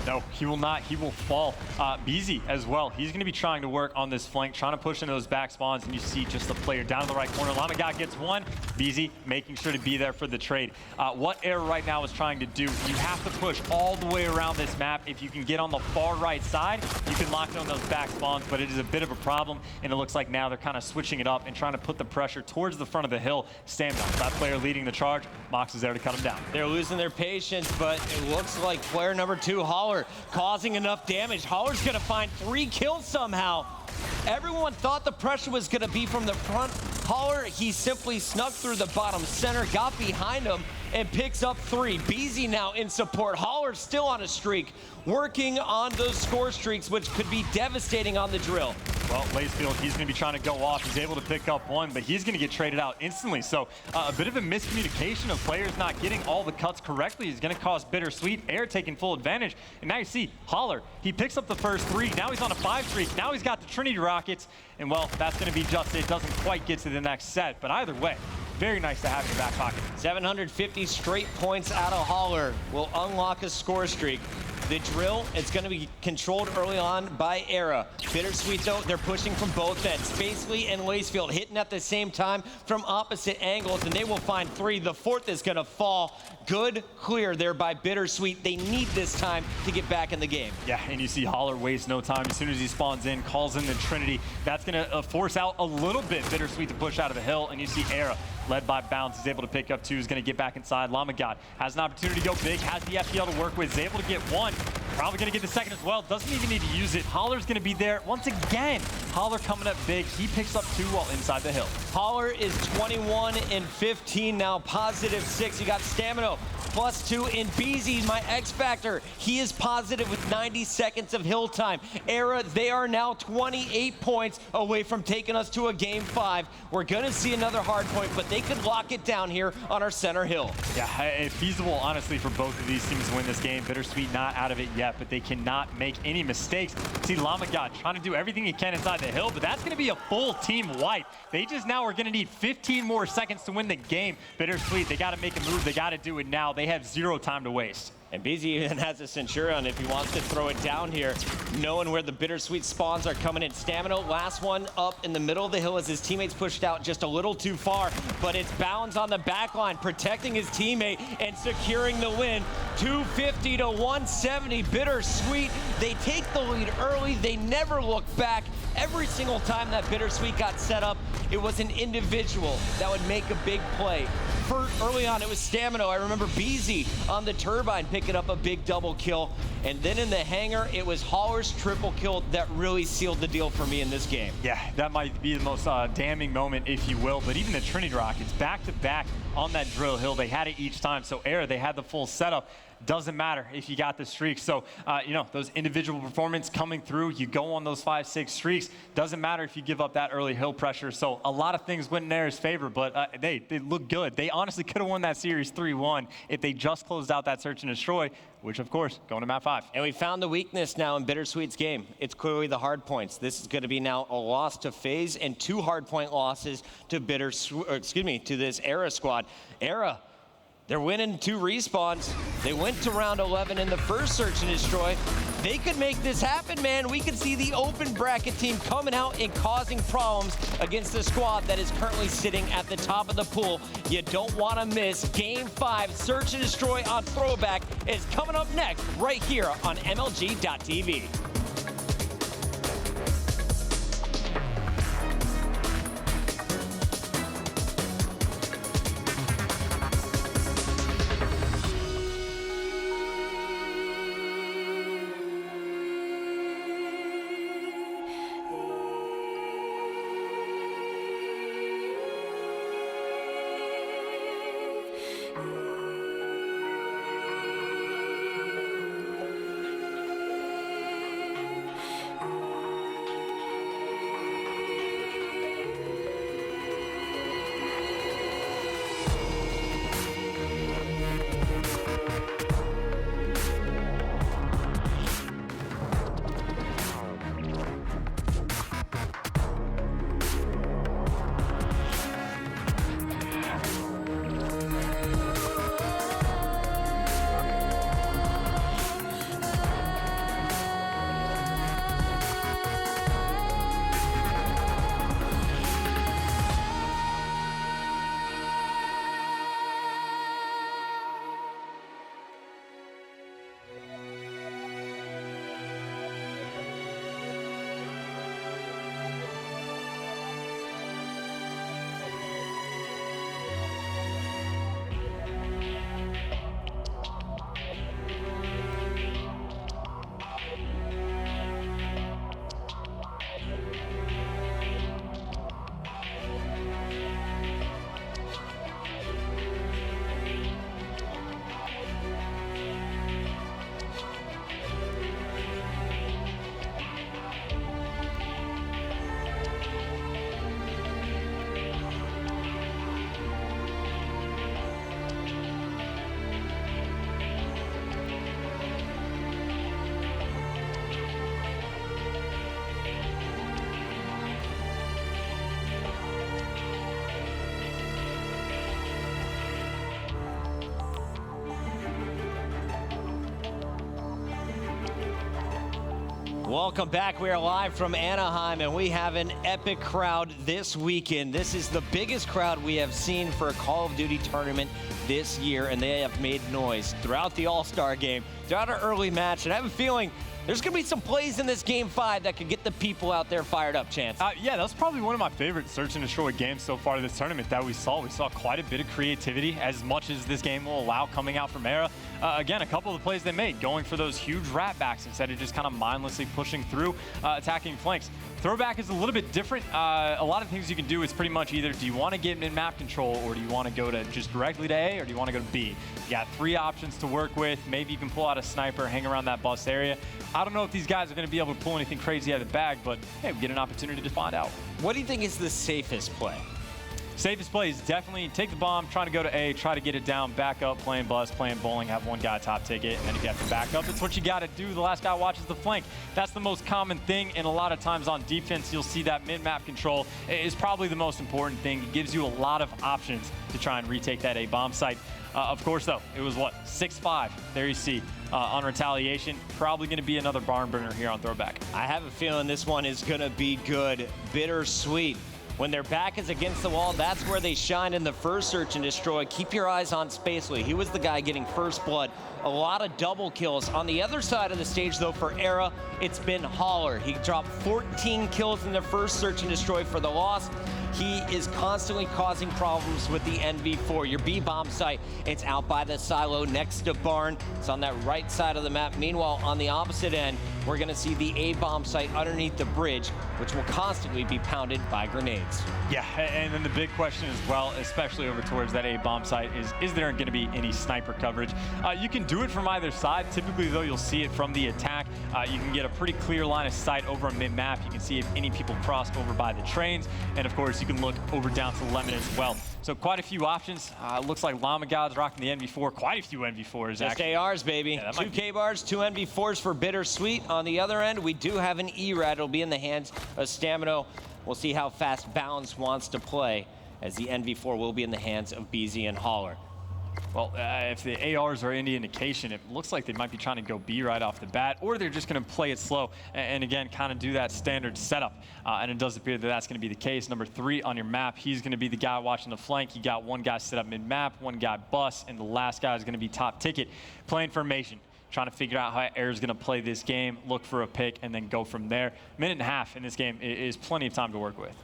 No, he will not. He will fall. BZ as well. He's going to be trying to work on this flank, trying to push into those back spawns, and you see just the player down in the right corner. Lamagat gets one. BZ making sure to be there for the trade. What eRa right now is trying to do, you have to push all the way around this map. If you can get on the far right side, you can lock down those back spawns, but it is a bit of a problem, and it looks like now they're kind of switching it up and trying to put the pressure towards the front of the hill. Stamina, that player leading the charge. Mox is there to cut him down. They're losing their patience, but it looks like player number 2, Holler, causing enough damage. Holler's gonna find 3 kills somehow. Everyone thought the pressure was gonna be from the front. Holler, he simply snuck through the bottom center, got behind him, and picks up 3. BZ now in support. Holler still on a streak, working on those score streaks, which could be devastating on the drill. Well, Lacefield, he's going to be trying to go off. He's able to pick up 1, but he's going to get traded out instantly. So a bit of a miscommunication of players not getting all the cuts correctly is going to cause BitterSweet. eRa taking full advantage. And now you see Holler, he picks up the first 3. Now he's on a 5 streak. Now he's got the Trinity Rockets. And, well, that's going to be just it. Doesn't quite get to the next set. But either way, very nice to have in your back pocket. 750 straight points out of Holler will unlock a score streak. The drill, it's going to be controlled early on by eRa. BitterSweet, though, they're pushing from both ends. Spacely and Lacefield hitting at the same time from opposite angles, and they will find 3. The 4th is going to fall. Good clear there by BitterSweet. They need this time to get back in the game. Yeah, and you see Holler waste no time. As soon as he spawns in, calls in the Trinity. That's going to force out a little bit BitterSweet to push out of the hill, and you see eRa, led by Bounce, is able to pick up 2, is going to get back inside. Lamagat has an opportunity to go big, has the FPL to work with, is able to get 1. Probably going to get the second as well. Doesn't even need to use it. Holler's going to be there once again. Holler coming up big. He picks up 2 while inside the hill. Holler is 21 and 15 now, positive 6. You got Stamina +2 in BZ, my X Factor. He is positive with 90 seconds of hill time. eRa, they are now 28 points away from taking us to a game 5. We're going to see another hard point, but they could lock it down here on our center hill. Yeah, it's feasible, honestly, for both of these teams to win this game. BitterSweet not out of it yet, but they cannot make any mistakes. See Lamagat trying to do everything he can inside the hill, but that's going to be a full team wipe. They just now are going to need 15 more seconds to win the game. BitterSweet, they got to make a move. They got to do it now. They have 0 time to waste. And BZ even has a Centurion if he wants to throw it down here, knowing where the BitterSweet spawns are coming in. Stamina, last one up in the middle of the hill as his teammates pushed out just a little too far, but it's Bounds on the back line, protecting his teammate and securing the win. 250 to 170, BitterSweet. They take the lead early. They never look back. Every single time that BitterSweet got set up, it was an individual that would make a big play. Early on, it was Stamina. I remember BZ on the turbine picking up a big double kill. And then in the hangar, it was Holler's triple kill that really sealed the deal for me in this game. Yeah, that might be the most damning moment, if you will. But even the Trinity Rockets, back-to-back on that drill hill, they had it each time. So eRa, they had the full setup. Doesn't matter if you got the streak. So, you know, those individual performance coming through, you go on those 5-6 streaks. Doesn't matter if you give up that early hill pressure. So a lot of things went in eRa's favor, but they look good. They honestly could have won that series 3-1 if they just closed out that search and destroy, which, of course, going to map 5. And we found the weakness now in BitterSweet's game. It's clearly the hard points. This is going to be now a loss to FaZe and 2 hard point losses to to this eRa squad. eRa, they're winning 2 respawns. They went to round 11 in the first search and destroy. They could make this happen, man. We could see the open bracket team coming out and causing problems against the squad that is currently sitting at the top of the pool. You don't want to miss Game 5 Search and Destroy on Throwback is coming up next right here on MLG.tv. Welcome back. We are live from Anaheim, and we have an epic crowd this weekend. This is the biggest crowd we have seen for a Call of Duty tournament this year, and they have made noise throughout the All-Star game, throughout our early match, and I have a feeling there's going to be some plays in this Game 5 that could get the people out there fired up, Chance. Yeah, that's probably one of my favorite search and destroy games so far this tournament that we saw. We saw quite a bit of creativity, as much as this game will allow coming out from eRa. Again, a couple of the plays they made, going for those huge rat backs instead of just kind of mindlessly pushing through, attacking flanks. Throwback is a little bit different. A lot of things you can do is pretty much either do you want to get mid-map control, or do you want to go to just directly to A, or do you want to go to B? You got 3 options to work with. Maybe you can pull out a sniper, hang around that bus area. I don't know if these guys are going to be able to pull anything crazy out of the bag, but hey, we get an opportunity to find out. What do you think is the safest play? Safest play is definitely take the bomb, try to go to A, try to get it down, back up, playing bus, playing bowling, have one guy top ticket, and then if you have to back up, it's what you got to do. The last guy watches the flank. That's the most common thing, and a lot of times on defense, you'll see that mid-map control is probably the most important thing. It gives you a lot of options to try and retake that A bomb site. Of course, though, it was what, 6-5. There you see. On retaliation, probably going to be another barn burner here on throwback. I have a feeling this one is going to be good. BitterSweet. When their back is against the wall, that's where they shine in the first search and destroy. Keep your eyes on Spacely. He was the guy getting first blood. A lot of double kills. On the other side of the stage, though, for eRa, it's been Holler. He dropped 14 kills in the first search and destroy for the loss. He is constantly causing problems with the NV4. Your B bomb site, it's out by the silo next to Barn. It's on that right side of the map. Meanwhile, on the opposite end, we're going to see the A bomb site underneath the bridge, which will constantly be pounded by grenades. Yeah, and then the big question as well, especially over towards that A bomb site, is there going to be any sniper coverage? You can do it from either side. Typically, though, you'll see it from the attack. You can get a pretty clear line of sight over a mid-map. You can see if any people crossed over by the trains, and of course, you can look over down to Lemon as well. So quite a few options. Looks like Llama God's rocking the NV4. Quite a few NV4s, Just actually. ARs, baby. Yeah, 2 K-bars, 2 NV4s for BitterSweet. On the other end, we do have an eRa. It'll be in the hands of Stamino. We'll see how fast Bounds wants to play, as the NV4 will be in the hands of BZ and Holler. Well, if the ARs are any indication, it looks like they might be trying to go B right off the bat, or they're just going to play it slow and again, kind of do that standard setup. And it does appear that that's going to be the case. Number 3 on your map, he's going to be the guy watching the flank. You got one guy set up mid-map, one guy bus, and the last guy is going to be top ticket, playing formation, trying to figure out how eRa's going to play this game, look for a pick, and then go from there. Minute and a half in this game is plenty of time to work with.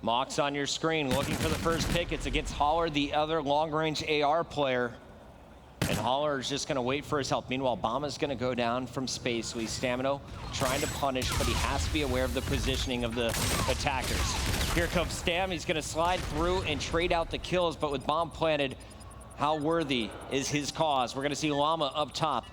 Mox on your screen, looking for the first pick. It's against Holler, the other long-range AR player. And Holler is just going to wait for his help. Meanwhile, Bama's going to go down from Spacely. Stamino trying to punish, but he has to be aware of the positioning of the attackers. Here comes Stam. He's going to slide through and trade out the kills, but with bomb planted, how worthy is his cause? We're going to see Llama up top,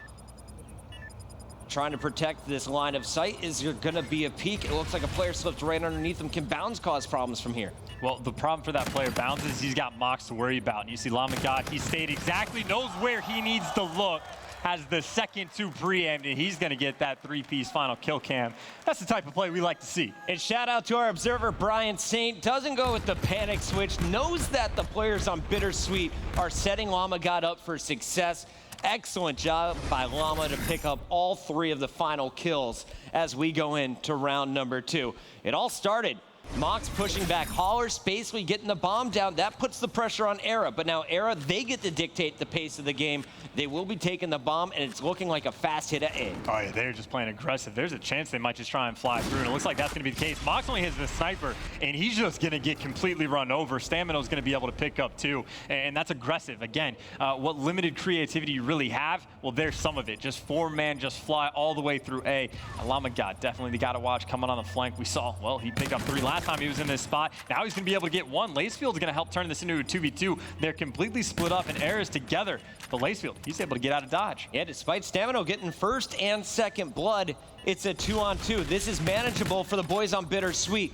trying to protect this line of sight. Is there going to be a peek? It looks like a player slipped right underneath him. Can Bounds cause problems from here? Well, the problem for that player, Bounds, is he's got Mox to worry about. And you see Llama God, he stayed exactly, knows where he needs to look, has the second 2 preempt, and he's going to get that 3-piece final kill cam. That's the type of play we like to see. And shout out to our observer, Brian Saint. Doesn't go with the panic switch, knows that the players on BitterSweet are setting Llama God up for success. Excellent job by Llama to pick up all 3 of the final kills as we go into round number 2. It all started Mox pushing back Holler, Spacely getting the bomb down. That puts the pressure on eRa, but now eRa, they get to dictate the pace of the game. They will be taking the bomb, and it's looking like a fast hit at A. Oh, yeah, they're just playing aggressive. There's a chance they might just try and fly through, and it looks like that's going to be the case. Mox only has the sniper, and he's just going to get completely run over. Stamino's going to be able to pick up, too, and that's aggressive. Again, what limited creativity you really have, well, there's some of it. Just 4-man, just fly all the way through A. Llama God, definitely the guy to watch coming on the flank. We saw, well, he picked up 3 last time he was in this spot. Now he's going to be able to get 1. Lacefield's going to help turn this into a 2v2. They're completely split up, and eRa's together. But Lacefield, he's able to get out of dodge. Yeah, despite Stamino getting first and second blood, it's a 2-on-2. This is manageable for the boys on BitterSweet.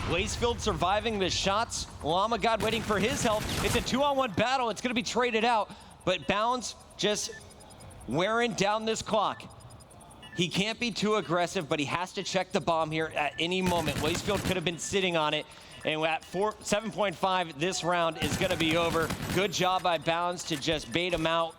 Lacefield surviving the shots. Llama God waiting for his help. It's a 2-on-1 battle. It's going to be traded out, but Bounds just wearing down this clock. He can't be too aggressive, but he has to check the bomb here at any moment. Lacefield could have been sitting on it. And at 7.5, this round is going to be over. Good job by Bounds to just bait him out.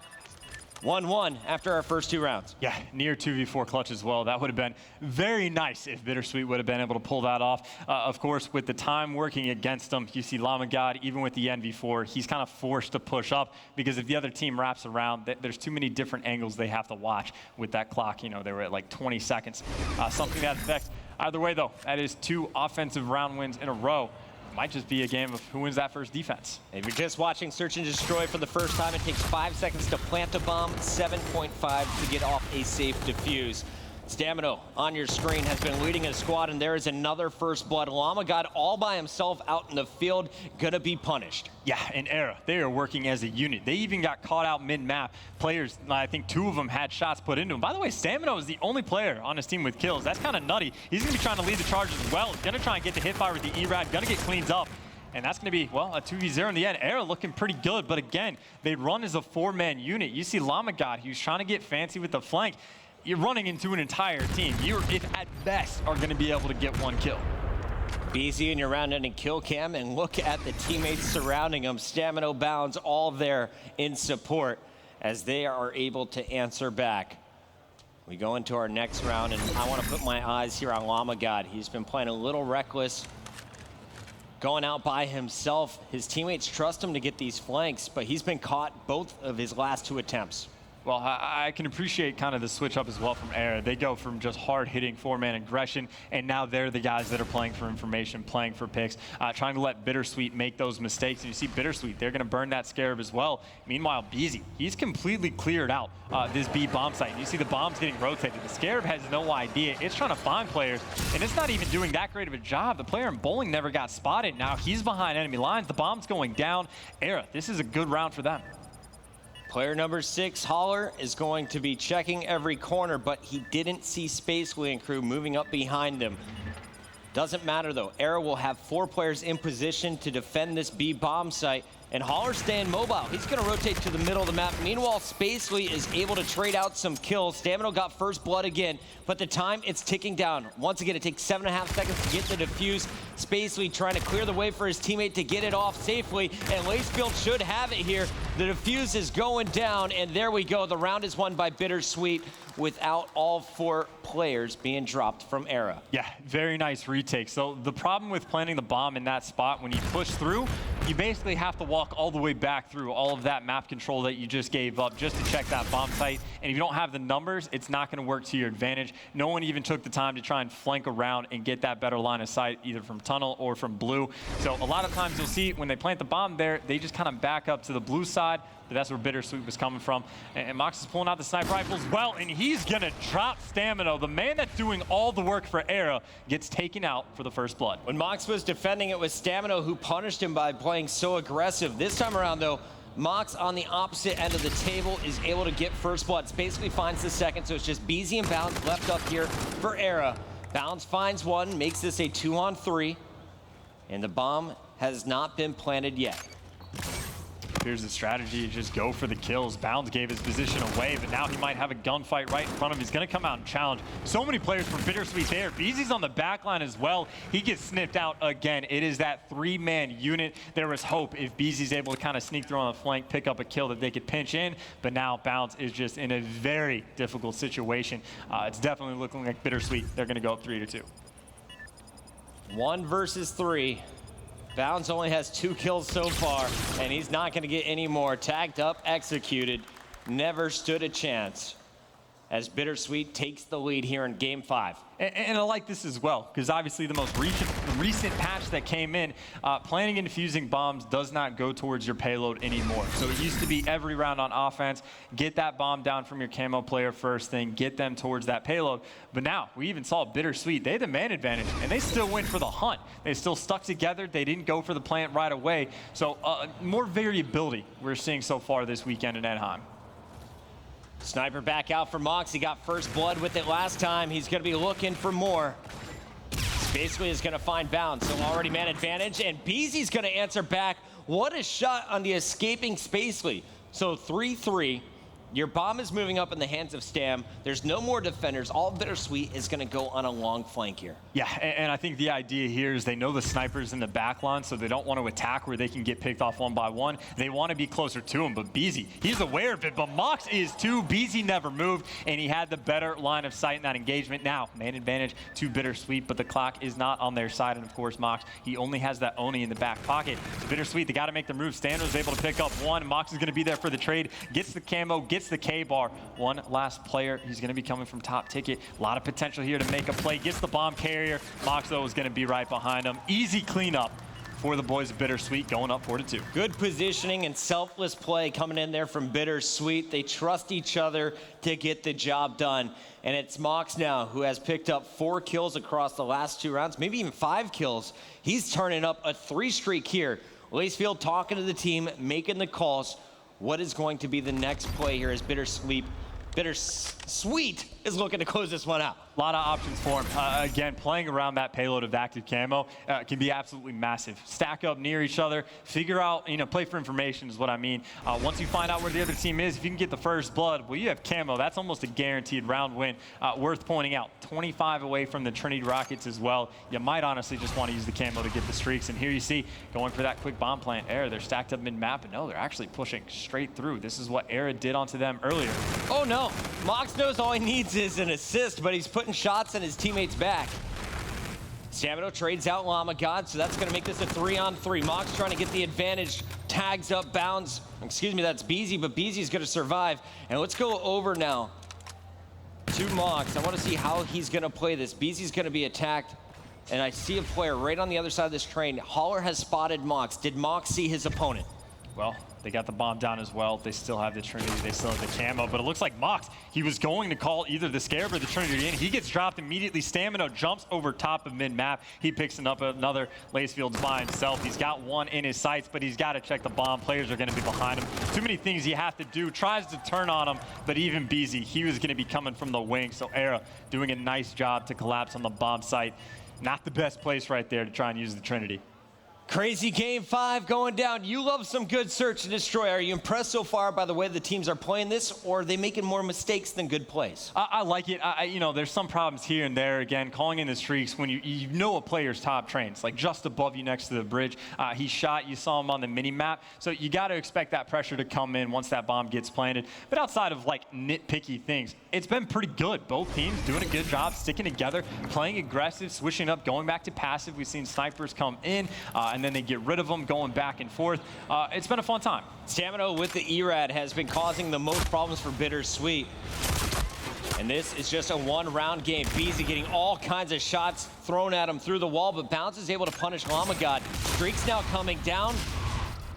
1-1 after our first 2 rounds. Yeah, near 2v4 clutch as well. That would have been very nice if BitterSweet would have been able to pull that off. Of course, with the time working against him, you see Llama God, even with the NV4, he's kind of forced to push up because if the other team wraps around, there's too many different angles they have to watch with that clock. You know, they were at like 20 seconds. Something that affects. Either way, though, that is 2 offensive round wins in a row. Might just be a game of who wins that first defense. If you're just watching Search and Destroy for the first time, it takes 5 seconds to plant a bomb, 7.5 to get off a safe defuse. Stamino on your screen has been leading a squad, and there is another first blood. Llama God all by himself out in the field, gonna be punished. Yeah, in eRa, they are working as a unit. They even got caught out mid-map. Players, I think 2 of them had shots put into them. By the way, Stamino is the only player on his team with kills. That's kind of nutty. He's gonna be trying to lead the charge as well. Gonna try and get the hipfire with the eRa, gonna get cleaned up. And that's going to be, well, a 2v0 in the end. eRa looking pretty good, but again, they run as a 4-man unit. You see Llama God, who's trying to get fancy with the flank. You're running into an entire team. You, if at best, are going to be able to get 1 kill. BZ in your round-ending kill cam, and look at the teammates surrounding him. Stamino, Bounds, all there in support as they are able to answer back. We go into our next round, and I want to put my eyes here on Llama God. He's been playing a little reckless, going out by himself. His teammates trust him to get these flanks, but he's been caught both of his last 2 attempts. Well, I can appreciate kind of the switch up as well from eRa. They go from just hard-hitting 4-man aggression, and now they're the guys that are playing for information, playing for picks, trying to let BitterSweet make those mistakes. And you see BitterSweet, they're going to burn that Scarab as well. Meanwhile, BZ, he's completely cleared out this B bomb site. You see the bombs getting rotated. The Scarab has no idea. It's trying to find players, and it's not even doing that great of a job. The player in bowling never got spotted. Now he's behind enemy lines. The bomb's going down. eRa, this is a good round for them. Player number 6, Holler, is going to be checking every corner, but he didn't see Spacely and crew moving up behind him. Doesn't matter though. eRa will have 4 players in position to defend this B bomb site, and Holler staying mobile. He's going to rotate to the middle of the map. Meanwhile, Spacely is able to trade out some kills. Stamino got first blood again, but the time, it's ticking down. Once again, it takes 7.5 seconds to get the defuse. Spacely trying to clear the way for his teammate to get it off safely, and Lacefield should have it here. The defuse is going down, and there we go. The round is won by BitterSweet without all 4 players being dropped from eRa. Yeah, very nice retake. So the problem with planting the bomb in that spot, when you push through, you basically have to walk all the way back through all of that map control that you just gave up just to check that bomb site. And if you don't have the numbers, it's not going to work to your advantage. No one even took the time to try and flank around and get that better line of sight, either from tunnel or from blue. So a lot of times you'll see when they plant the bomb there, they just kind of back up to the blue side. But that's where BitterSweet was coming from. And Mox is pulling out the sniper rifle as well, and he's going to drop Stamino. The man that's doing all the work for eRa gets taken out for the first blood. When Mox was defending, it was Stamino who punished him by playing so aggressive. This time around, though, Mox on the opposite end of the table is able to get first blood. Basically finds the second, so it's just BZ and Bounds left up here for eRa. Bounds finds 1, makes this a 2-on-3, and the bomb has not been planted yet. Here's the strategy, just go for the kills. Bounds gave his position away, but now he might have a gunfight right in front of him. He's going to come out and challenge. So many players from BitterSweet there. BZ's on the back line as well. He gets sniffed out again. It is that 3-man unit. There was hope if BZ's able to kind of sneak through on the flank, pick up a kill that they could pinch in, but now Bounds is just in a very difficult situation. It's definitely looking like BitterSweet. They're going to go up 3-2. 1 versus 3. Bounds only has 2 kills so far, and he's not going to get any more. Tagged up, executed, never stood a chance as BitterSweet takes the lead here in Game 5. And I like this as well, because obviously the most recent patch that came in, planting and defusing bombs does not go towards your payload anymore. So it used to be every round on offense, get that bomb down from your camo player first thing, get them towards that payload. But now, we even saw BitterSweet, they had the man advantage, and they still went for the hunt. They still stuck together, they didn't go for the plant right away. So more variability we're seeing so far this weekend in Anaheim. Sniper back out for Mox. He got first blood with it last time. He's going to be looking for more. Basically is going to find Bounds. So already man advantage, and BZ's going to answer back. What a shot on the escaping Spacely. So 3-3. Your bomb is moving up in the hands of Stam. There's no more defenders. All BitterSweet is going to go on a long flank here. Yeah, and I think the idea here is they know the sniper's in the back line, so they don't want to attack where they can get picked off one by one. They want to be closer to him, but BZ, he's aware of it, but Mox is too. BZ never moved, and he had the better line of sight in that engagement. Now, man advantage to BitterSweet, but the clock is not on their side, and of course, Mox, he only has that Oni in the back pocket. So BitterSweet, they got to make the move. Stan was able to pick up one. Mox is going to be there for the trade, gets the camo, gets the K-bar. One last player. He's going to be coming from top ticket. A lot of potential here to make a play. Gets the bomb carrier. Mox, though, is going to be right behind him. Easy cleanup for the boys of BitterSweet, going up 4-2. Good positioning and selfless play coming in there from BitterSweet. They trust each other to get the job done. And it's Mox now who has picked up 4 kills across the last 2 rounds, maybe even 5 kills. He's turning up a 3 streak here. Lacefield talking to the team, making the calls. What is going to be the next play here as BitterSweet is looking to close this one out? A lot of options for him. Again, playing around that payload of active camo can be absolutely massive. Stack up near each other, figure out, play for information is what I mean. Once you find out where the other team is, if you can get the first blood, well, you have camo. That's almost a guaranteed round win. Worth pointing out, 25 away from the Trinity Rockets as well. You might honestly just want to use the camo to get the streaks. And here you see, going for that quick bomb plant. eRa, they're stacked up mid-map, and no, they're actually pushing straight through. This is what eRa did onto them earlier. Oh, no. Mox knows all he needs is an assist, but he's putting shots in his teammates' back. Stamino trades out Llama God, so that's going to make this a 3-on-3. Mox trying to get the advantage, tags up, bounds. Excuse me, that's BZ, but BZ's going to survive. And let's go over now to Mox. I want to see how he's going to play this. BZ's going to be attacked, and I see a player right on the other side of this train. Holler has spotted Mox. Did Mox see his opponent? Well, they got the bomb down as well. They still have the Trinity. They still have the camo. But it looks like Mox, he was going to call either the Scarab or the Trinity in. He gets dropped immediately. Stamino jumps over top of mid-map. He picks up another. Lacefield's by himself. He's got one in his sights, but he's got to check the bomb. Players are going to be behind him. Too many things you have to do. Tries to turn on him, but even BZ, he was going to be coming from the wing. So eRa doing a nice job to collapse on the bomb site. Not the best place right there to try and use the Trinity. Crazy game 5 going down. You love some good search and destroy. Are you impressed so far by the way the teams are playing this, or are they making more mistakes than good plays? I like it. There's some problems here and there. Again, calling in the streaks when you know a player's top trains, like just above you next to the bridge. He shot. You saw him on the mini map. So you got to expect that pressure to come in once that bomb gets planted. But outside of like nitpicky things, it's been pretty good. Both teams doing a good job sticking together, playing aggressive, switching up, going back to passive. We've seen snipers come in, and then they get rid of them, going back and forth. It's been a fun time. Stamino with the eRa has been causing the most problems for BitterSweet. And this is just a 1-round game. BZ getting all kinds of shots thrown at him through the wall, but Bounce is able to punish Llama God. Streaks now coming down.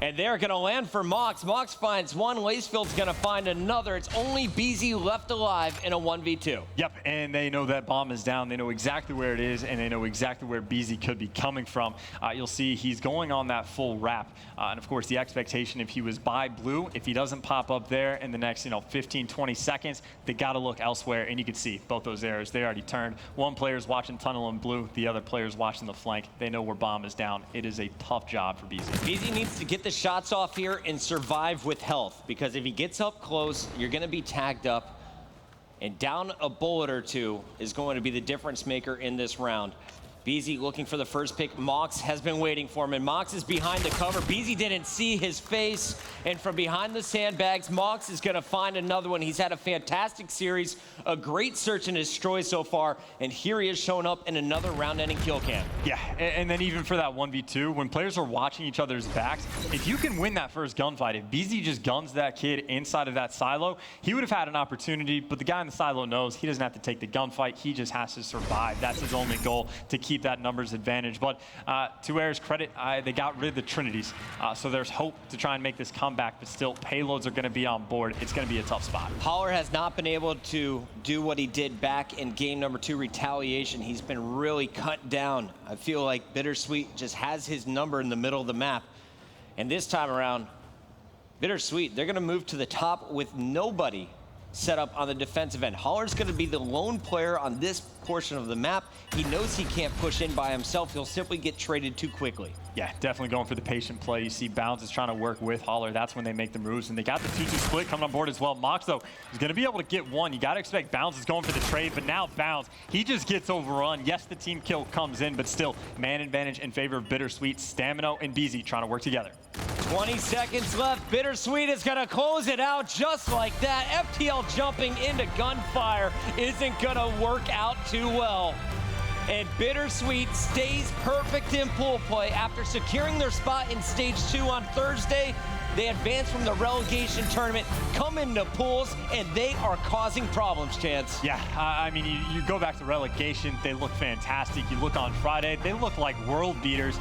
And they're going to land for Mox. Mox finds one. Lacefield's going to find another. It's only BZ left alive in a 1v2. Yep, and they know that bomb is down. They know exactly where it is, and they know exactly where BZ could be coming from. You'll see he's going on that full wrap. And, of course, the expectation if he was by blue, if he doesn't pop up there in the next 15, 20 seconds, they got to look elsewhere. And you can see both those arrows. They already turned. One player's watching tunnel in blue. The other player's watching the flank. They know where bomb is down. It is a tough job for BZ. BZ needs to get the shots off here and survive with health, because if he gets up close, you're going to be tagged up, and down a bullet or two is going to be the difference maker in this round. BZ looking for the first pick. Mox has been waiting for him, and Mox is behind the cover. BZ didn't see his face, and from behind the sandbags, Mox is going to find another one. He's had a fantastic series, a great search and destroy so far, and here he is showing up in another round-ending kill cam. Yeah, and then even for that 1v2, when players are watching each other's backs, if you can win that first gunfight, if BZ just guns that kid inside of that silo, he would have had an opportunity, but the guy in the silo knows he doesn't have to take the gunfight. He just has to survive. That's his only goal, to keep that numbers advantage. But to eRa's credit, they got rid of the Trinities, so there's hope to try and make this comeback, but still, payloads are going to be on board. It's going to be a tough spot. Holler has not been able to do what he did back in game number 2, Retaliation. He's been really cut down. I feel like BitterSweet just has his number in the middle of the map. And this time around, BitterSweet, they're going to move to the top with nobody set up on the defensive end. Holler's going to be the lone player on this portion of the map. He knows he can't push in by himself. He'll simply get traded too quickly. Yeah, definitely going for the patient play. You see Bounds is trying to work with Holler. That's when they make the moves. And they got the 2-2 split coming on board as well. Mox, though, is going to be able to get one. You got to expect Bounds is going for the trade, but now Bounds, he just gets overrun. Yes, the team kill comes in, but still, man advantage in favor of BitterSweet. Stamina and BZ trying to work together. 20 seconds left. BitterSweet is going to close it out just like that. FTL jumping into gunfire isn't going to work out too well. And BitterSweet stays perfect in pool play. After securing their spot in Stage 2 on Thursday, they advance from the relegation tournament, come into pools, and they are causing problems, Chance. Yeah, I mean, you go back to relegation, they look fantastic. You look on Friday, they look like world beaters.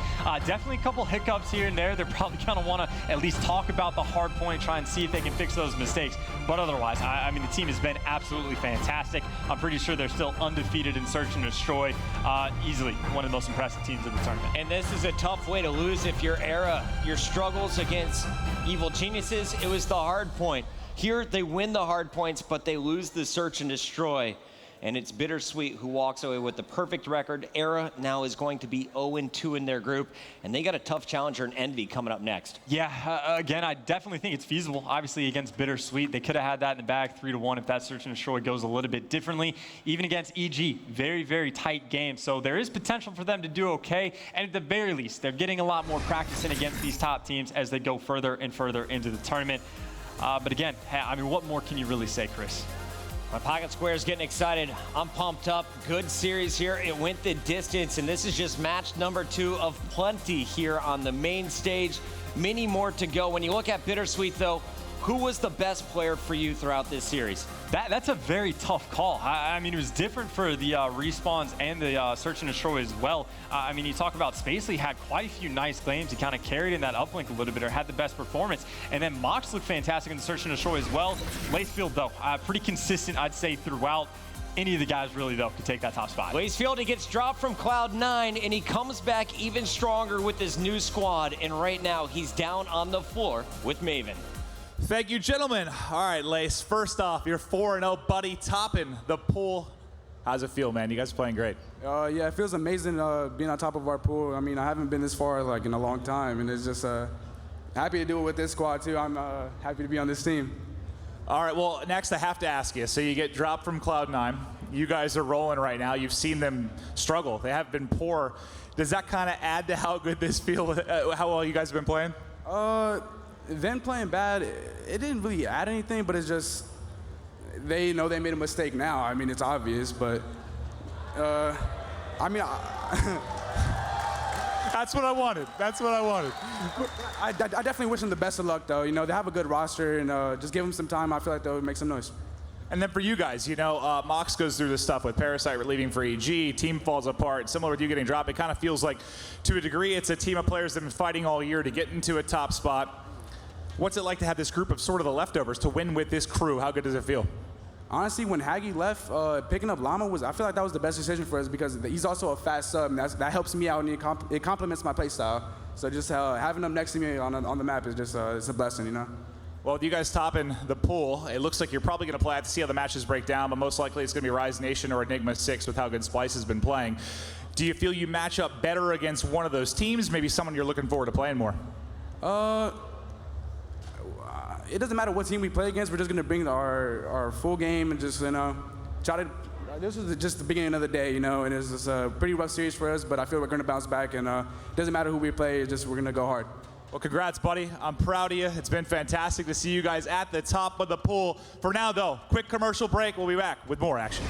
Definitely a couple hiccups here and there. They're probably going to want to at least talk about the hard point, try and see if they can fix those mistakes. But otherwise, I mean, the team has been absolutely fantastic. I'm pretty sure they're still undefeated in Search and Destroy. Easily one of the most impressive teams of the tournament. And this is a tough way to lose if your eRa, your struggles against Evil Geniuses, it was the hard point. Here, they win the hard points, but they lose the Search and Destroy. And it's BitterSweet who walks away with the perfect record. eRa now is going to be 0-2 in their group, and they got a tough challenger in Envy coming up next. Yeah, again, I definitely think it's feasible. Obviously, against BitterSweet, they could have had that in the bag 3-1 if that Search and Destroy goes a little bit differently. Even against EG, very, very tight game. So there is potential for them to do okay. And at the very least, they're getting a lot more practice in against these top teams as they go further and further into the tournament. But again, I mean, what more can you really say, Chris? My Pocket Square is getting excited. I'm pumped up. Good series here. It went the distance, and this is just match number 2 of plenty here on the main stage. Many more to go. When you look at BitterSweet, though, who was the best player for you throughout this series? That's a very tough call. I mean, it was different for the Respawns and the Search and Destroy as well. I mean, you talk about Spacely had quite a few nice games. He kind of carried in that uplink a little bit or had the best performance. And then Mox looked fantastic in the Search and Destroy as well. Lacefield, though, pretty consistent, I'd say, throughout. Any of the guys really, though, could take that top spot. Lacefield, he gets dropped from Cloud9, and he comes back even stronger with his new squad. And right now, he's down on the floor with Maven. Thank you, gentlemen. All right, Lace, first off, you're 4-0, buddy, topping the pool. How's it feel, man? You guys are playing great. Yeah, it feels amazing being on top of our pool. I mean, I haven't been this far like in a long time, and it's just happy to do it with this squad, too. I'm happy to be on this team. All right, well, next I have to ask you. So you get dropped from Cloud9. You guys are rolling right now. You've seen them struggle. They have been poor. Does that kind of add to how good this feels, how well you guys have been playing? Them playing bad, it didn't really add anything, but it's just, they know they made a mistake now. I mean, it's obvious, but, I mean, That's what I wanted. That's what I wanted. I definitely wish them the best of luck, though. You know, they have a good roster, and just give them some time. I feel like they'll make some noise. And then for you guys, you know, Mox goes through this stuff with Parasite leaving for EG, team falls apart, similar with you getting dropped. It kind of feels like, to a degree, it's a team of players that have been fighting all year to get into a top spot. What's it like to have this group of sort of the leftovers to win with this crew? How good does it feel? Honestly, when Haggy left, picking up Llama I feel like that was the best decision for us because he's also a fast sub, and that helps me out, and it complements my play style. So just having him next to me on the map is just it's a blessing, you know? Well, with you guys topping the pool, it looks like you're probably going to play. I have to see how the matches break down, but most likely it's going to be Rise Nation or Enigma 6 with how good Splice has been playing. Do you feel you match up better against one of those teams, maybe someone you're looking forward to playing more? It doesn't matter what team we play against. We're just going to bring our full game and just, you know, try to. This was just the beginning of the day, you know, and it's just a pretty rough series for us, but I feel we're going to bounce back, and it doesn't matter who we play. It's just we're going to go hard. Well, congrats, buddy. I'm proud of you. It's been fantastic to see you guys at the top of the pool. For now, though, quick commercial break. We'll be back with more action.